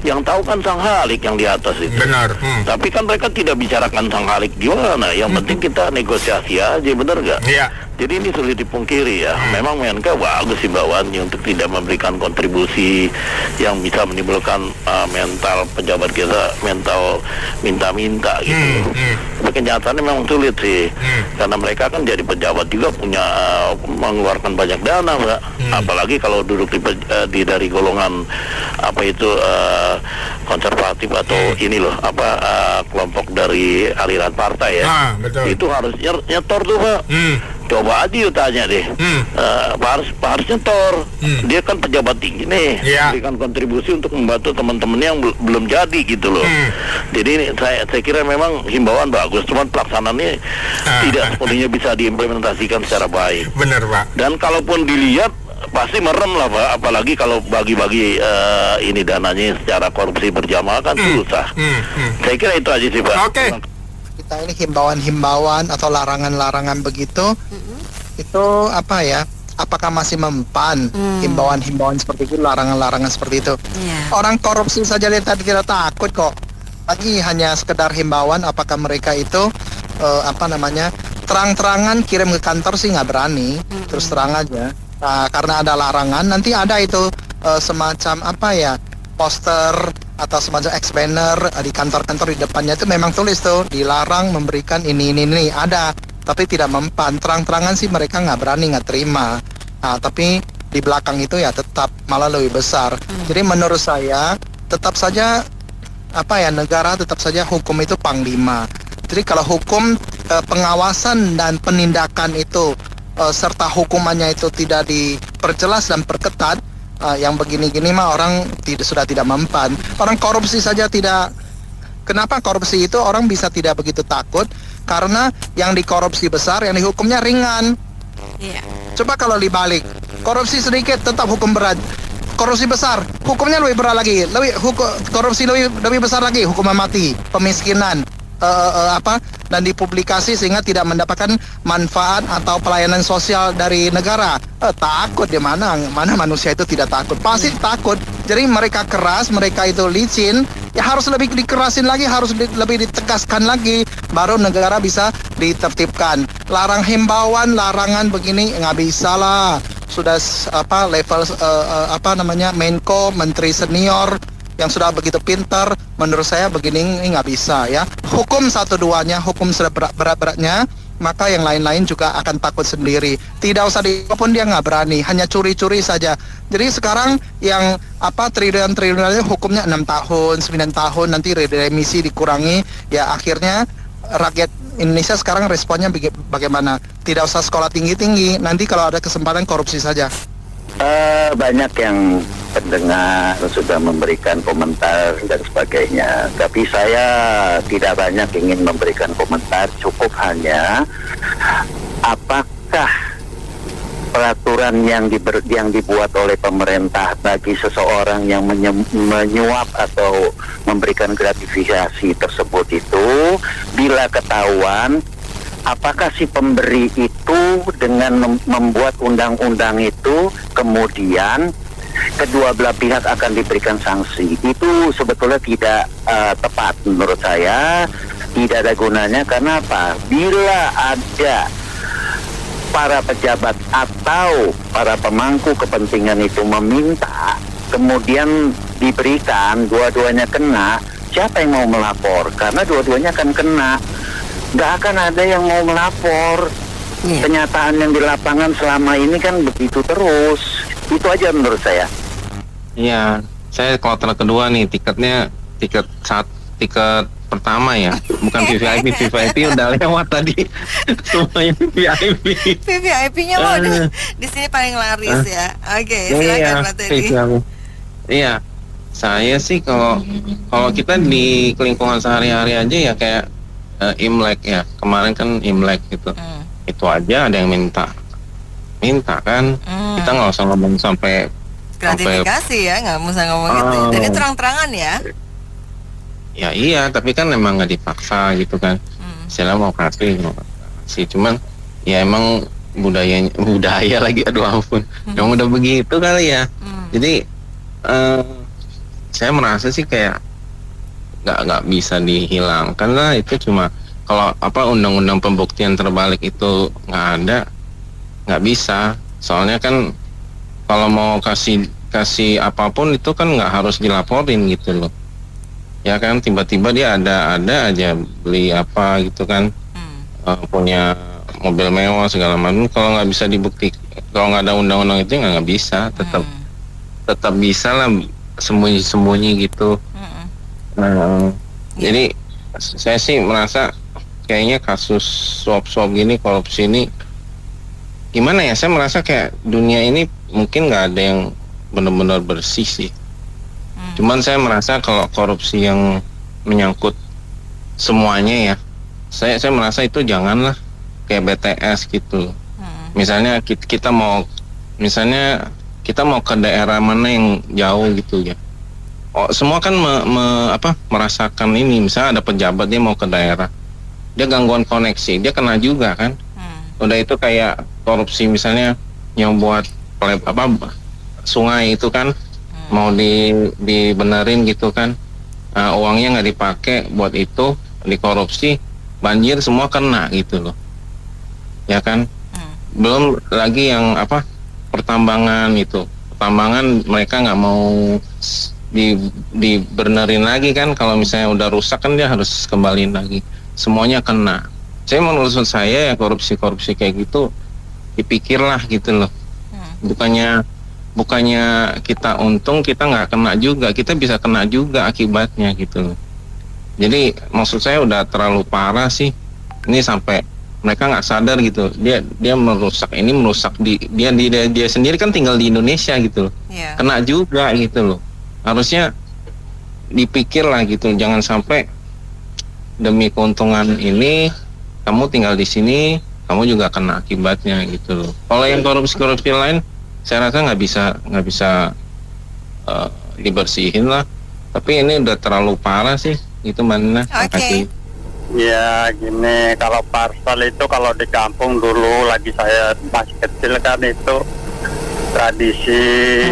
Yang tahu kan Sang Halik yang di atas itu. Benar. Tapi kan mereka tidak bicarakan Sang Halik gimana. Yang penting kita negosiasi aja, bener gak? Jadi ini sulit dipungkiri ya. Memang Menka bagus himbauannya untuk tidak memberikan kontribusi yang bisa menimbulkan mental pejabat kita, mental minta-minta gitu. Tapi kenyataannya memang sulit sih. Karena mereka kan jadi pejabat juga punya mengeluarkan banyak dana, Mbak. Apalagi kalau duduk dari golongan konservatif atau ini loh kelompok dari aliran partai ya. Betul. Itu harus nyetor tuh, Pak. Coba aja tanya deh, Pak harus nyetor. Dia kan pejabat tinggi nih, berikan kontribusi untuk membantu teman-teman yang belum jadi gitu loh. Jadi ini saya kira memang himbauan bagus, cuman pelaksanaannya tidak sepenuhnya bisa diimplementasikan secara baik. Benar, Pak. Dan kalaupun dilihat pasti merem lah, Pak. Apalagi kalau bagi-bagi ini dananya secara korupsi berjamaah kan susah. Saya kira itu aja sih, Pak. Oke. Kita ini himbauan-himbauan atau larangan-larangan begitu, itu apa ya? Apakah masih mempan himbauan-himbauan seperti itu, larangan-larangan seperti itu? Orang korupsi saja tadi tidak takut kok. Lagi hanya sekedar himbauan, apakah mereka itu terang-terangan kirim ke kantor sih nggak berani, terus terang aja. Nah, karena ada larangan, nanti ada itu semacam poster atau semacam banner di kantor-kantor di depannya itu memang tulis tuh dilarang memberikan ini ada, tapi tidak mempan. Terang-terangan sih mereka nggak berani, nggak terima. Nah, tapi di belakang itu ya tetap malah lebih besar. Jadi menurut saya tetap saja negara tetap saja hukum itu panglima. Jadi kalau hukum pengawasan dan penindakan itu serta hukumannya itu tidak diperjelas dan perketat, yang begini-gini mah orang sudah tidak mempan. Orang korupsi saja tidak. Kenapa korupsi itu orang bisa tidak begitu takut? Karena yang dikorupsi besar, yang dihukumnya ringan. Coba kalau dibalik, korupsi sedikit tetap hukum berat, korupsi besar hukumnya lebih berat lagi, korupsi lebih besar lagi, hukuman mati, pemiskinan, dan dipublikasi sehingga tidak mendapatkan manfaat atau pelayanan sosial dari negara. Takut di mana manusia itu tidak takut, pasti takut. Jadi mereka keras, mereka itu licin, ya harus lebih dikerasin lagi, harus lebih ditegaskan lagi, baru negara bisa ditertibkan. Larang himbauan, larangan begini nggak bisa lah. Sudah level Menko, Menteri Senior yang sudah begitu pintar, menurut saya begini nggak bisa ya. Hukum satu-duanya, hukum sudah berat-beratnya, maka yang lain-lain juga akan takut sendiri. Tidak usah walaupun dia nggak berani, hanya curi-curi saja. Jadi sekarang yang triliun-triliunnya hukumnya 6 tahun, 9 tahun, nanti remisi dikurangi, ya akhirnya rakyat Indonesia sekarang responnya bagaimana? Tidak usah sekolah tinggi-tinggi, nanti kalau ada kesempatan korupsi saja. Banyak yang pendengar sudah memberikan komentar dan sebagainya, tapi saya tidak banyak ingin memberikan komentar, cukup hanya apakah peraturan yang dibuat oleh pemerintah bagi seseorang yang menyuap atau memberikan gratifikasi tersebut itu, bila ketahuan, apakah si pemberi itu dengan membuat undang-undang itu kemudian kedua belah pihak akan diberikan sanksi? Itu sebetulnya tidak tepat menurut saya, tidak ada gunanya. Karena apa? Bila ada para pejabat atau para pemangku kepentingan itu meminta, kemudian diberikan, dua-duanya kena, siapa yang mau melapor? Karena dua-duanya akan kena. Nggak akan ada yang mau melapor. Kenyataan yang di lapangan selama ini kan begitu terus. Itu aja menurut saya. Iya, saya kloter kedua nih, tiketnya tiket pertama ya, bukan VVIP. VVIP udah lewat tadi. Semuanya VVIP. VVIP-nya loh di sini paling laris ya. Oke, silakan Pak Teddy. Iya, saya sih kalau kita di lingkungan sehari-hari aja ya kayak Imlek ya, kemarin kan Imlek gitu, itu aja ada yang minta kan, kita nggak usah ngomong sampai gratifikasi ya, nggak usah ngomong gitu. Jadi terang-terangan ya. Ya iya, tapi kan emang nggak dipaksa gitu kan. Saya mau kasih, cuman ya emang budaya lagi, aduh ampun, yang udah begitu kali ya. Jadi saya merasa sih kayak nggak bisa dihilangkan lah, itu cuma kalau undang-undang pembuktian terbalik itu nggak ada, nggak bisa. Soalnya kan kalau mau kasih apapun itu kan nggak harus dilaporin gitu loh. Ya kan, tiba-tiba dia ada aja beli apa gitu kan, punya mobil mewah segala macam. Kalau nggak bisa dibuktikan, kalau nggak ada undang-undang itu nggak bisa. Tetap bisa lah sembunyi-sembunyi gitu. Jadi saya sih merasa kayaknya kasus suap-suap gini, korupsi ini gimana ya, saya merasa kayak dunia ini mungkin nggak ada yang benar-benar bersih sih. Cuman saya merasa kalau korupsi yang menyangkut semuanya ya, saya merasa itu janganlah kayak BTS gitu. Misalnya kita mau ke daerah mana yang jauh gitu ya. Semua kan merasakan ini. Misalnya ada pejabat dia mau ke daerah, dia gangguan koneksi, dia kena juga kan. Udah itu kayak korupsi misalnya yang buat sungai itu kan, mau dibenerin gitu kan, uangnya nggak dipakai buat itu, dikorupsi, banjir semua kena gitu loh, ya kan. Belum lagi yang pertambangan mereka nggak mau dibenerin lagi kan, kalau misalnya udah rusak kan dia harus kembaliin lagi, semuanya kena. Menurut saya ya korupsi kayak gitu dipikirlah gitu loh. Bukannya kita untung, kita nggak kena juga, kita bisa kena juga akibatnya gitu loh. Jadi maksud saya udah terlalu parah sih ini, sampai mereka nggak sadar gitu. Dia merusak dia sendiri kan tinggal di Indonesia gitu loh. Kena juga gitu loh. Harusnya dipikir lah gitu, jangan sampai demi keuntungan ini kamu tinggal di sini, kamu juga kena akibatnya gitu loh. Kalau yang korupsi lain, saya rasa nggak bisa dibersihin lah. Tapi ini udah terlalu parah sih, itu mana? Oke. Ya gini, kalau parcel itu kalau di kampung dulu lagi saya masih kecil kan itu tradisi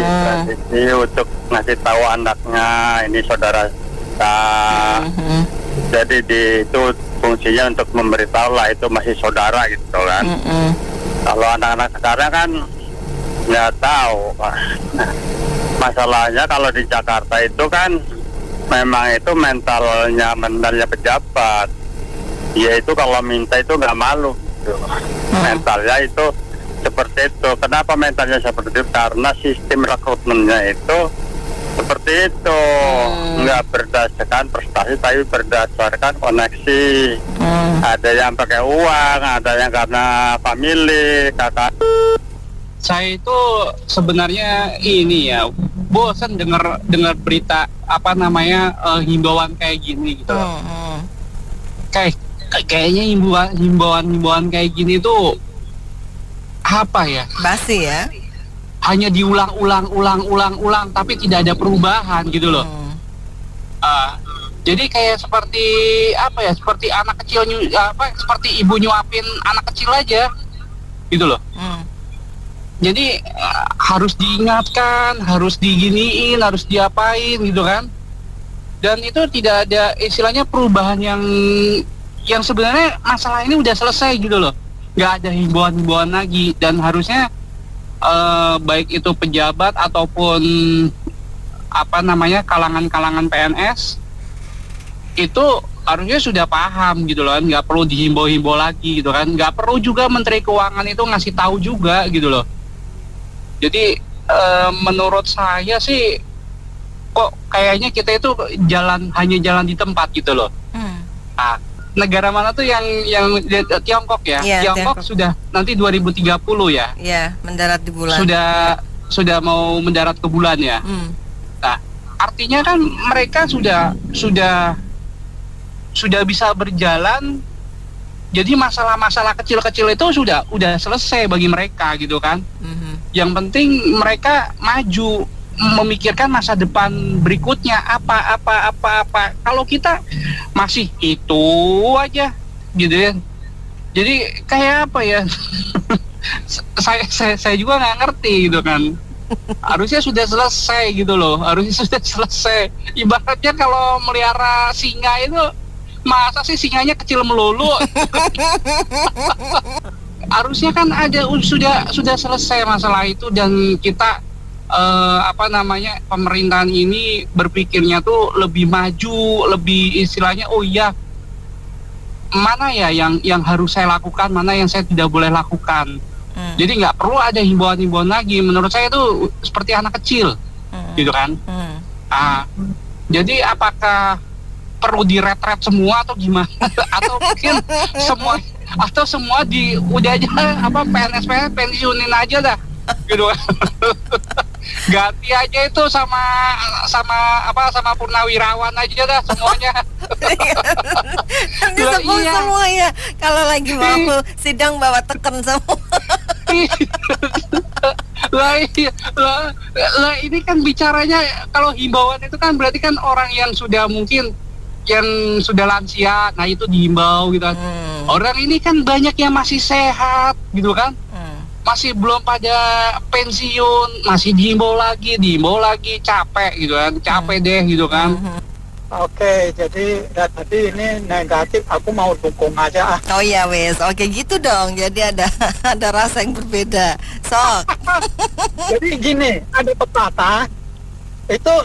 untuk ngasih tahu anaknya ini saudara kita. Jadi itu fungsinya untuk memberitahu lah itu masih saudara gitu kan. Kalau anak-anak sekarang kan nggak tahu. Masalahnya kalau di Jakarta itu kan memang itu mentalnya pejabat. Dia itu kalau minta itu nggak malu gitu. Mentalnya itu seperti itu. Kenapa mentalnya seperti itu? Karena sistem rekrutmennya itu seperti itu, nggak berdasarkan prestasi tapi berdasarkan koneksi. Ada yang pakai uang, ada yang karena family, kakak. Saya itu sebenarnya ini ya, bosan dengar berita himbauan kayak gini gitu. Kayaknya himbauan kayak gini tuh apa ya? Basi ya. Hanya diulang tapi tidak ada perubahan gitu loh. Jadi kayak seperti seperti anak kecil seperti ibu nyuapin anak kecil aja gitu loh. Jadi harus diingatkan, harus diginiin, harus diapain gitu kan. Dan itu tidak ada istilahnya perubahan yang sebenarnya masalah ini udah selesai gitu loh. Nggak ada himbauan lagi, dan harusnya baik itu pejabat ataupun kalangan PNS itu harusnya sudah paham gitu loh, nggak perlu dihimbau-himbau lagi gitu kan, nggak perlu juga Menteri Keuangan itu ngasih tahu juga gitu loh. Jadi menurut saya sih kok kayaknya kita itu hanya jalan di tempat gitu loh. Negara mana tuh yang Tiongkok ya? Tiongkok sudah nanti 2030 ya? Iya, mendarat di bulan. Sudah mau mendarat ke bulan ya. Nah, artinya kan mereka sudah bisa berjalan. Jadi masalah-masalah kecil-kecil itu udah selesai bagi mereka gitu kan. Yang penting mereka maju, memikirkan masa depan berikutnya apa. Kalau kita masih itu aja gitu ya. Jadi kayak apa ya? saya juga nggak ngerti gitu kan. Harusnya sudah selesai gitu loh. Harusnya sudah selesai. Ibaratnya kalau melihara singa itu, masa sih singanya kecil melulu? harusnya kan ada sudah selesai masalah itu dan kita pemerintahan ini berpikirnya tuh lebih maju, lebih istilahnya oh iya mana ya yang harus saya lakukan, mana yang saya tidak boleh lakukan. Jadi nggak perlu ada himbauan-himbauan lagi. Menurut saya itu seperti anak kecil, gitu kan. Jadi apakah perlu diretret semua atau gimana? Atau mungkin semua udah aja PNS pensiunin aja dah, gitu kan. Ganti aja itu sama purnawirawan aja dah semuanya. Disebut semua ya. Kalau lagi mau sidang bawa teken semua. Lah ini kan bicaranya kalau himbauan itu kan berarti kan orang yang sudah mungkin yang sudah lansia, nah itu dihimbau gitu kan. Orang ini kan banyak yang masih sehat gitu kan. Masih belum pada pensiun, masih dihimbau lagi, capek gitu kan, capek deh gitu kan. Oke, jadi tadi ini negatif, aku mau dukung aja. Oh iya wes, oke gitu dong. Jadi ada rasa yang berbeda. Sok. Jadi gini, ada pepatah itu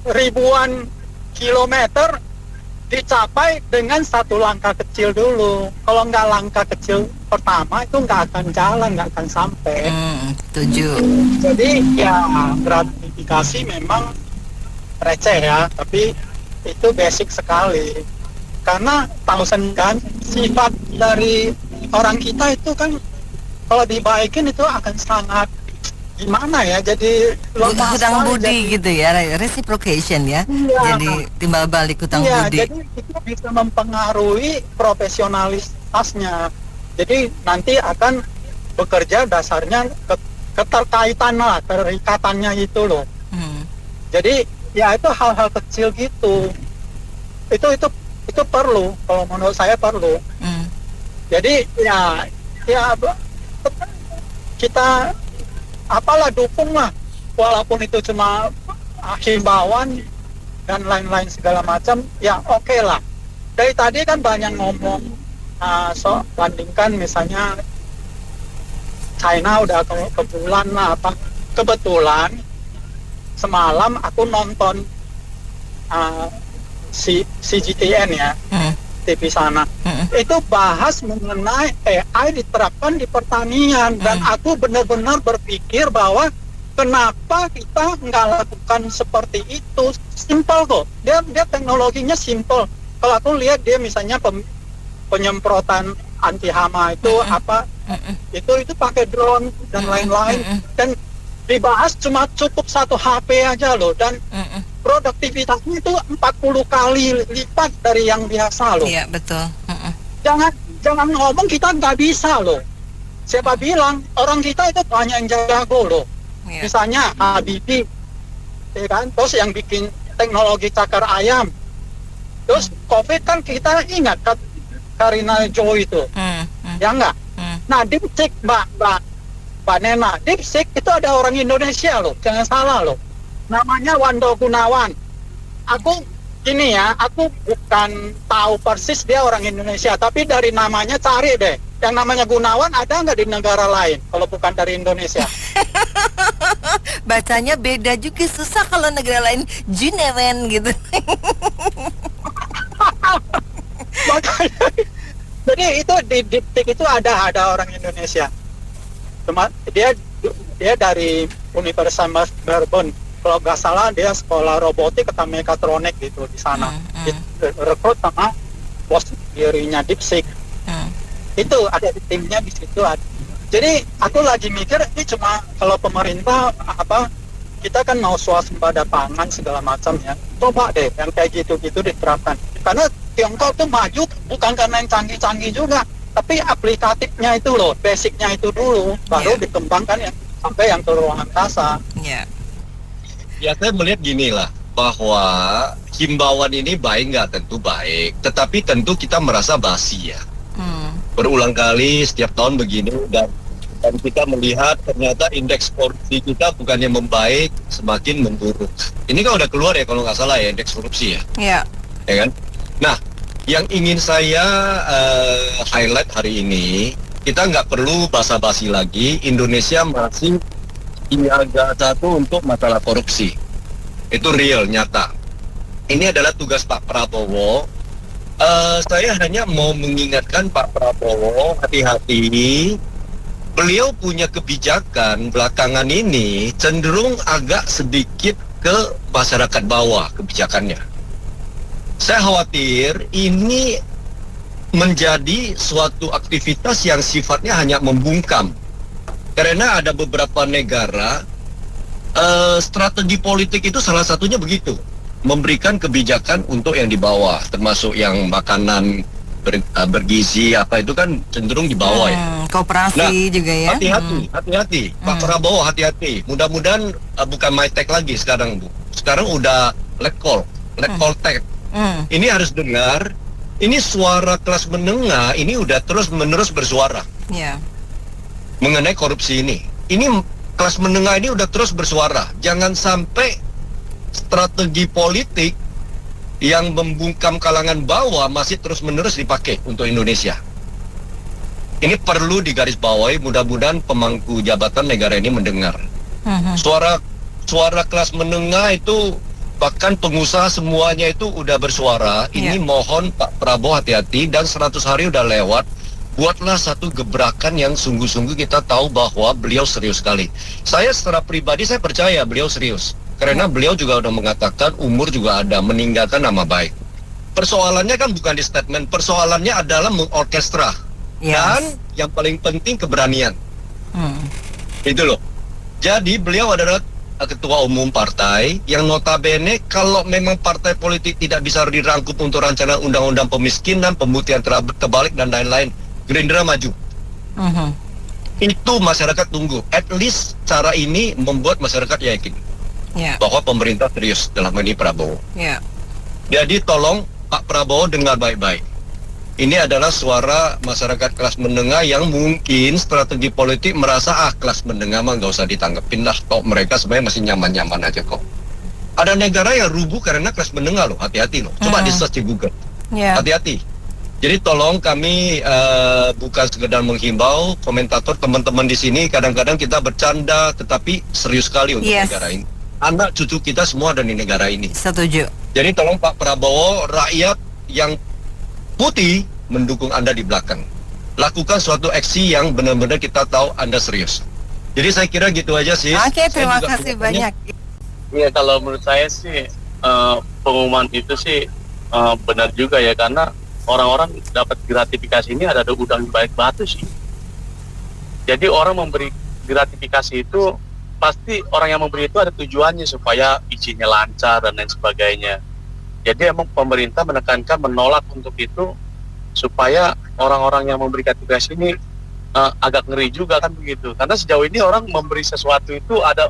ribuan kilometer dicapai dengan satu langkah kecil dulu. Kalau nggak langkah kecil pertama itu nggak akan jalan, nggak akan sampai. Setuju. Jadi ya gratifikasi memang receh ya, tapi itu basic sekali. Karena tahu kan sifat dari orang kita itu kan kalau dibaikin itu akan sangat gimana ya, jadi hutang budi gitu ya, reciprocation ya. Iya. Jadi timbal balik hutang budi. Jadi itu bisa mempengaruhi profesionalitasnya. Jadi nanti akan bekerja dasarnya keterkaitan lah, terikatannya itu loh. Jadi ya itu hal-hal kecil gitu. Itu perlu, kalau menurut saya perlu. Jadi ya kita apalah dukung lah, walaupun itu cuma himbauan dan lain-lain segala macam, ya oke lah. Dari tadi kan banyak ngomong bandingkan misalnya China udah ke bulan lah apa. Kebetulan semalam aku nonton CGTN ya, TV sana. Itu bahas mengenai AI diterapkan di pertanian dan aku benar-benar berpikir bahwa kenapa kita nggak lakukan seperti itu. Simpel kok, dia teknologinya simpel. Kalau aku lihat dia misalnya penyemprotan anti hama itu itu pakai drone dan lain-lain dan dibahas cuma cukup satu HP aja loh, dan produktivitasnya itu 40 kali lipat dari yang biasa loh. Iya betul. Jangan ngomong kita nggak bisa loh. Siapa bilang orang kita itu banyak yang jago loh. Misalnya Habibie, ya kan? Terus yang bikin teknologi cakar ayam. Terus COVID kan kita ingat Karina Joy itu, ya enggak? Nah DeepSeek Mbak Nena, DeepSeek itu ada orang Indonesia loh, jangan salah loh. Namanya Wando Gunawan. Aku bukan tahu persis dia orang Indonesia, tapi dari namanya cari deh. Yang namanya Gunawan ada nggak di negara lain kalau bukan dari Indonesia? Bacanya beda juga, susah kalau negara lain Junewen gitu. Jadi itu di DeepSeek itu ada orang Indonesia. Cuma dia dari Universitas Melbourne. Kalau nggak salah dia sekolah robotik atau mekatronik gitu di sana. Rekrut sama bos dirinya DeepSeek. Itu ada di timnya di situ. Jadi aku lagi mikir ini cuma kalau pemerintah kita kan mau swasembada pangan segala macam ya. Coba deh yang kayak gitu-gitu diterapkan. Karena Tiongkok tuh maju bukan karena yang canggih-canggih juga, tapi aplikatifnya itu loh, basicnya itu dulu, baru dikembangkan yang sampai yang ke ruang angkasa. Ya saya melihat gini lah, bahwa himbauan ini baik nggak, tentu baik, tetapi tentu kita merasa basi ya. Berulang kali setiap tahun begini dan kita melihat ternyata indeks korupsi kita bukannya membaik, semakin memburuk. Ini kan udah keluar ya kalau nggak salah ya indeks korupsi ya. Iya. Ya kan? Nah, yang ingin saya highlight hari ini kita nggak perlu basa-basi lagi. Indonesia masih siaga satu untuk masalah korupsi. Itu real, nyata. Ini adalah tugas Pak Prabowo. Saya hanya mau mengingatkan Pak Prabowo, hati-hati. Beliau punya kebijakan belakangan ini cenderung agak sedikit ke masyarakat bawah kebijakannya. Saya khawatir ini menjadi suatu aktivitas yang sifatnya hanya membungkam. Karena ada beberapa negara, strategi politik itu salah satunya begitu. Memberikan kebijakan untuk yang di bawah, termasuk yang makanan bergizi apa itu kan cenderung di bawah ya. Koperasi juga ya. Hati-hati. Pak Prabowo hati-hati. Mudah-mudahan bukan MyTech lagi sekarang, Bu. Sekarang udah Letcall Tech. Ini harus dengar. Ini suara kelas menengah ini udah terus-menerus bersuara. Mengenai korupsi ini. Ini kelas menengah ini udah terus bersuara. Jangan sampai strategi politik yang membungkam kalangan bawah masih terus-menerus dipakai untuk Indonesia. Ini perlu digarisbawahi, mudah-mudahan pemangku jabatan negara ini mendengar. Suara kelas menengah itu, bahkan pengusaha semuanya itu udah bersuara. Ini mohon Pak Prabowo hati-hati, dan 100 hari udah lewat. Buatlah satu gebrakan yang sungguh-sungguh kita tahu bahwa beliau serius sekali. Saya secara pribadi saya percaya beliau serius. Karena beliau juga udah mengatakan umur juga ada, meninggalkan nama baik. Persoalannya kan bukan di statement, persoalannya adalah mengorkestra. Dan yang paling penting keberanian. Itu loh. Jadi beliau adalah ketua umum partai yang notabene kalau memang partai politik tidak bisa dirangkup untuk rancangan undang-undang pemiskinan, pemutihan terbalik dan lain-lain, Gerindra maju. Itu masyarakat tunggu. At least cara ini membuat masyarakat yakin bahwa pemerintah serius dalam ini Prabowo. Jadi tolong Pak Prabowo dengar baik-baik. Ini adalah suara masyarakat kelas menengah yang mungkin strategi politik merasa kelas menengah mah nggak usah ditanggepin lah, kok mereka sebenarnya masih nyaman-nyaman aja kok. Ada negara yang rubuh karena kelas menengah loh, hati-hati loh. Coba di search di Google. Hati-hati. Jadi tolong kami bukan sekedar menghimbau, komentator teman-teman di sini kadang-kadang kita bercanda tetapi serius sekali untuk negara ini. Anak cucu kita semua ada di negara ini. Setuju. Jadi tolong Pak Prabowo, rakyat yang putih mendukung Anda di belakang. Lakukan suatu aksi yang benar-benar kita tahu Anda serius. Jadi saya kira gitu aja sih. Oke, terima kasih banyak. Iya, kalau menurut saya sih pengumuman itu sih benar juga ya, karena orang-orang dapat gratifikasi ini ada udang di balik batu sih. Jadi orang memberi gratifikasi itu pasti orang yang memberi itu ada tujuannya supaya izinnya lancar dan lain sebagainya. Jadi emang pemerintah menekankan menolak untuk itu supaya orang-orang yang memberi gratifikasi ini agak ngeri juga kan begitu. Karena sejauh ini orang memberi sesuatu itu ada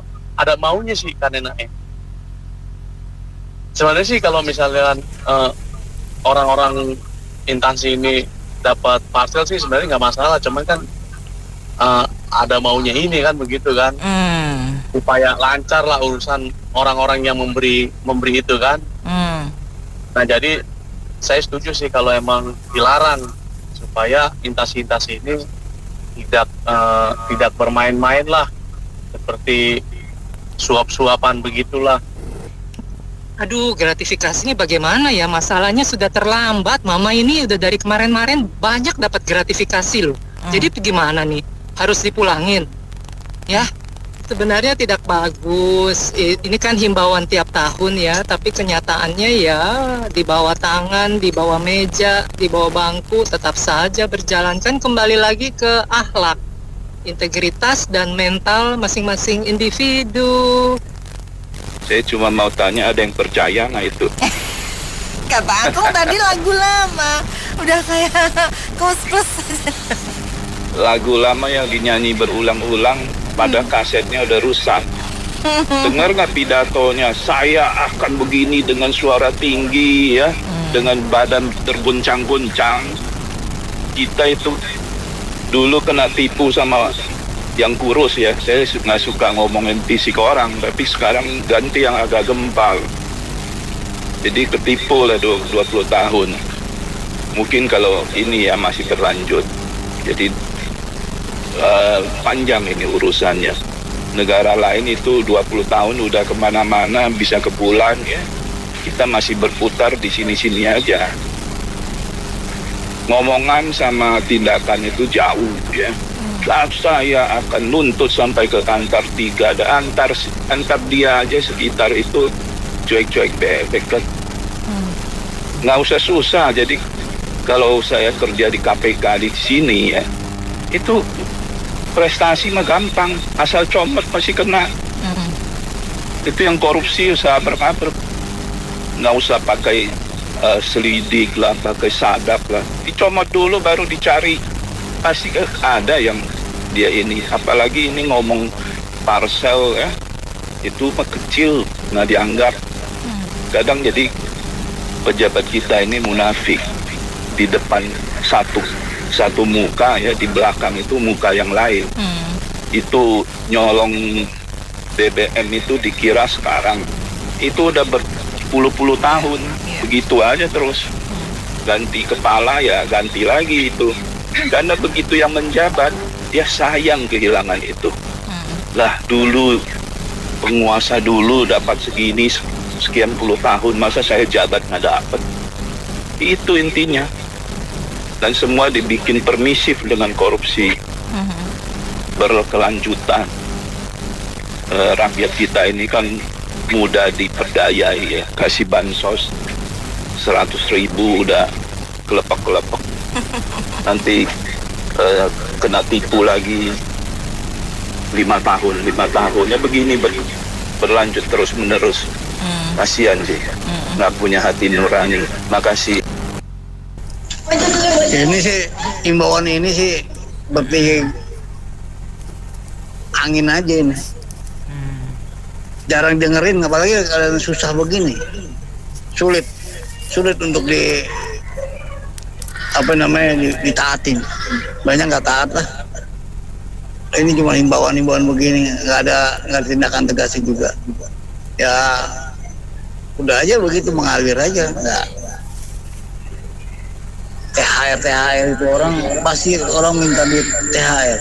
maunya sih kan enaknya. Sebenarnya sih kalau misalnya orang-orang instansi ini dapat parcel sih sebenarnya nggak masalah, cuman kan ada maunya ini kan begitu kan. Supaya lancar lah urusan orang-orang yang memberi itu kan. Nah jadi saya setuju sih kalau emang dilarang supaya instansi-instansi ini tidak bermain-main lah seperti suap-suapan begitulah. Aduh, gratifikasinya bagaimana ya? Masalahnya sudah terlambat. Mama ini udah dari kemarin-kemarin banyak dapat gratifikasi loh. Jadi gimana nih? Harus dipulangin? Ya, sebenarnya tidak bagus. Ini kan himbauan tiap tahun ya, tapi kenyataannya ya di bawah tangan, di bawah meja, di bawah bangku tetap saja berjalankan kembali lagi ke akhlak, integritas dan mental masing-masing individu. Saya cuma mau tanya, ada yang percaya nggak itu? Kata aku tadi lagu lama, udah kayak Kosplus. Lagu lama yang dinyanyi berulang-ulang, pada kasetnya udah rusak. Dengar nggak pidatonya? Saya akan begini dengan suara tinggi ya, dengan badan terguncang-guncang. Kita itu dulu kena tipu sama yang kurus ya. Saya nggak suka ngomongin fisik orang, tapi sekarang ganti yang agak gempal. Jadi ketipu lah 20 tahun. Mungkin kalau ini ya masih berlanjut. Jadi panjang ini urusannya. Negara lain itu 20 tahun udah kemana-mana, bisa ke bulan ya. Kita masih berputar di sini-sini aja. Ngomongan sama tindakan itu jauh ya. Saya akan nuntut sampai ke kantor 3. Dan antar dia aja sekitar itu cuek-cuek bebek kan. Nggak usah susah. Jadi kalau saya kerja di KPK di sini ya, itu prestasi mah gampang, asal comot masih kena. Itu yang korupsi usaha berkabar, nggak usah pakai selidik lah, pakai sadap lah, dicomot dulu baru dicari, pasti ada yang dia ini. Apalagi ini ngomong parcel ya, itu mah kecil, nggak dianggap. Kadang jadi pejabat kita ini munafik, di depan satu muka ya, di belakang itu muka yang lain. Itu nyolong BBM itu dikira sekarang, itu udah berpuluh-puluh tahun begitu aja terus. Ganti kepala ya ganti lagi itu, karena begitu yang menjabat dia sayang kehilangan itu. Lah dulu penguasa dulu dapat segini sekian puluh tahun, masa saya jabat nggak dapat? Itu intinya. Dan semua dibikin permisif dengan korupsi berkelanjutan. Rakyat kita ini kan mudah diperdayai ya, kasih bansos 100.000 udah kelepek-kelepek. Nanti kena tipu lagi 5 tahun ya, begini berlanjut terus menerus. Kasihan sih, nggak punya hati nurani. Makasih. Ini sih imbauan ini sih berpikir angin aja ini. Jarang dengerin, apalagi kalau susah begini. Sulit untuk ditaatin. Banyak nggak taat lah. Ini cuma himbauan begini, nggak ada tindakan tegas juga. Ya udah aja begitu, mengalir aja. Nggak. THR itu pasti orang minta duit THR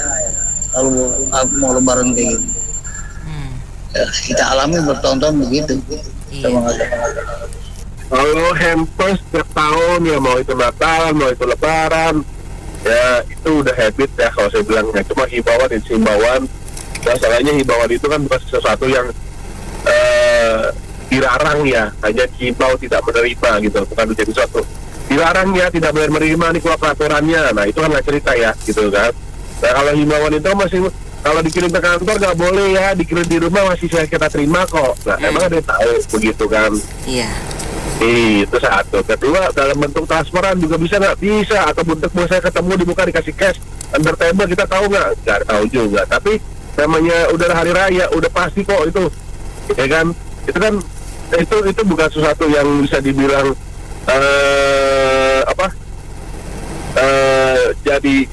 kalau mau lebaran kayak gitu. Ya, kita alami bertahun-tahun begitu. Kalau hampers setiap tahun ya, mau itu Natal, mau itu Lebaran, ya itu udah habit ya kalau saya bilang ya. Cuma himbauan. Masalahnya himbauan itu kan bukan sesuatu yang dilarang ya, hanya himbau tidak menerima gitu, bukan menjadi sesuatu dilarang ya, tidak boleh menerima nih keluar peraturannya. Nah itu kan nggak cerita ya gitu kan. Nah kalau himbauan itu masih, kalau dikirim ke kantor nggak boleh ya, dikirim di rumah masih kita terima kok. Nah emang ada yang tahu begitu kan. Iya. Itu satu. Kedua, dalam bentuk transferan juga bisa nggak? Bisa. Atau bentuk saya ketemu di muka dikasih cash under table, kita tahu nggak tahu juga. Tapi namanya udah hari raya, udah pasti kok itu, ya kan. Itu bukan sesuatu yang bisa dibilang jadi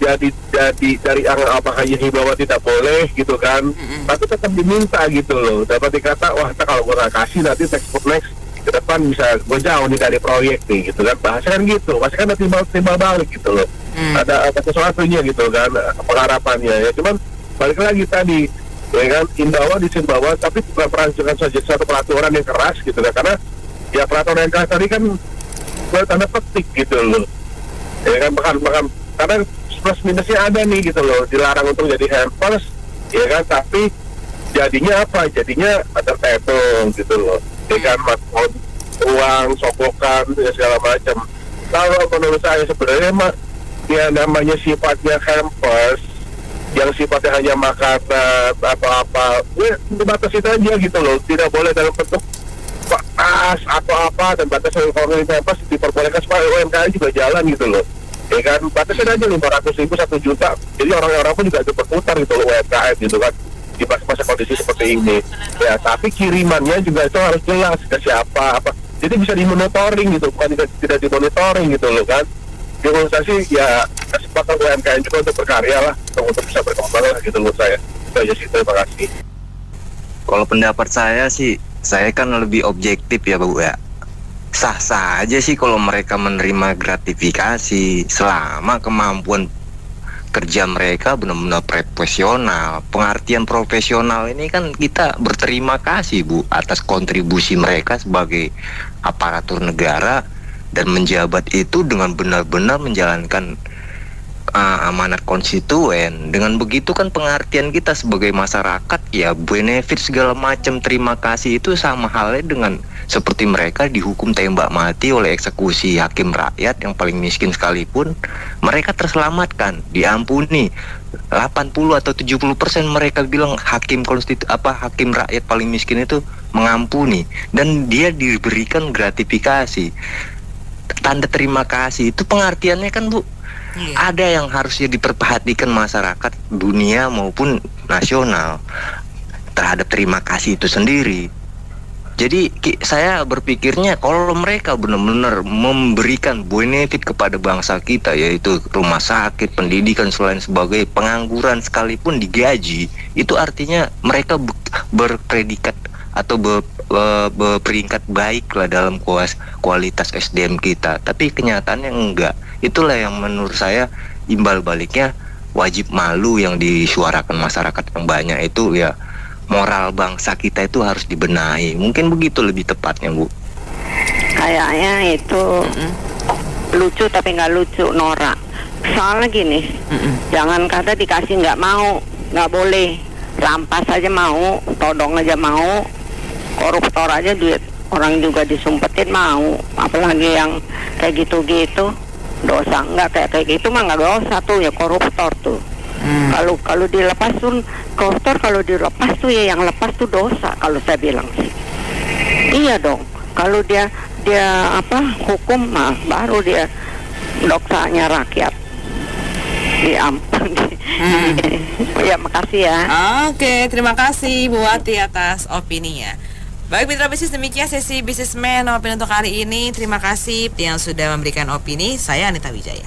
dari hanya himbauan tidak boleh gitu kan. Tapi tetap diminta gitu loh. Dapat dikata, wah kalau gue nggak kasih nanti next ke depan bisa gue jauh nih dari proyek nih gitu kan. Bahasa kan gitu, bahasa kan ada timbal balik gitu loh. Ada sesuatunya gitu kan, pengharapannya ya. Cuman balik lagi tadi ya kan, himbauan disimbawan, tapi bukan perancangan saja satu peraturan yang keras gitu kan. Karena ya peraturan yang keras tadi kan tanda petik gitu loh, ya kan, bahkan karena plus minusnya ada nih gitu loh, dilarang untuk jadi hampers, ya kan, tapi jadinya apa? Jadinya terpetung gitu loh, ya kan, uang, sokokan, ya segala macam. Kalau menurut saya sebenarnya ya namanya sifatnya hampers, yang sifatnya hanya makanan atau apa, ya dibatasi aja gitu loh, tidak boleh dalam bentuk tas atau apa, dan batasan kalau hampers diperbolehkan supaya UMKM juga jalan gitu loh, ya kan, batasan aja 500.000 1 juta, jadi orang-orang pun juga berputar gitu loh UMKM gitu kan di masa kondisi seperti ini ya. Tapi kirimannya juga itu harus jelas ke siapa apa, jadi bisa dimonitoring gitu, bukan tidak dimonitoring gitu loh kan. Demonstrasi ya kesempatan UMKM juga untuk berkarya lah, untuk bisa berkembang lah gitu loh saya. Itu aja sih, terima kasih. Kalau pendapat saya sih, saya kan lebih objektif ya Bu ya. Sah-sah aja sih kalau mereka menerima gratifikasi selama kemampuan kerja mereka benar-benar profesional. Pengertian profesional ini kan kita berterima kasih Bu atas kontribusi mereka sebagai aparatur negara dan menjabat itu dengan benar-benar menjalankan amanat konstituen. Dengan begitu kan pengertian kita sebagai masyarakat ya benefit segala macam terima kasih itu sama halnya dengan seperti mereka dihukum tembak mati oleh eksekusi hakim rakyat yang paling miskin sekalipun mereka terselamatkan, diampuni. 80 atau 70% mereka bilang hakim rakyat paling miskin itu mengampuni dan dia diberikan gratifikasi. Tanda terima kasih itu pengertiannya kan Bu. Ada yang harusnya diperhatikan masyarakat dunia maupun nasional terhadap terima kasih itu sendiri. Jadi saya berpikirnya kalau mereka benar-benar memberikan benefit kepada bangsa kita, yaitu rumah sakit, pendidikan, selain sebagai pengangguran sekalipun digaji, itu artinya mereka berpredikat atau berperingkat baik lah dalam kualitas SDM kita. Tapi kenyataannya enggak. Itulah yang menurut saya imbal baliknya wajib malu yang disuarakan masyarakat yang banyak itu ya. Moral bangsa kita itu harus dibenahi. Mungkin begitu lebih tepatnya Bu. Kayaknya itu lucu tapi nggak lucu Nora. Soalnya gini, jangan kata dikasih nggak mau, nggak boleh. Rampas aja mau, todong aja mau, koruptor aja duit orang juga disumpetin mau. Apalagi yang kayak gitu-gitu dosa nggak kayak gitu mah nggak dosa tuh ya koruptor tuh. Kalau dilepas tuh koruptor, kalau dilepas tuh ya yang lepas tuh dosa kalau saya bilang sih. Iya dong. Kalau dia hukum mah baru dia doksanya rakyat. Diampuni. Ya makasih ya. Oke, terima kasih Bu Wati atas opininya. Baik mitra bisnis, demikian sesi Bisnismen opini untuk hari ini. Terima kasih yang sudah memberikan opini. Saya Anita Wijaya.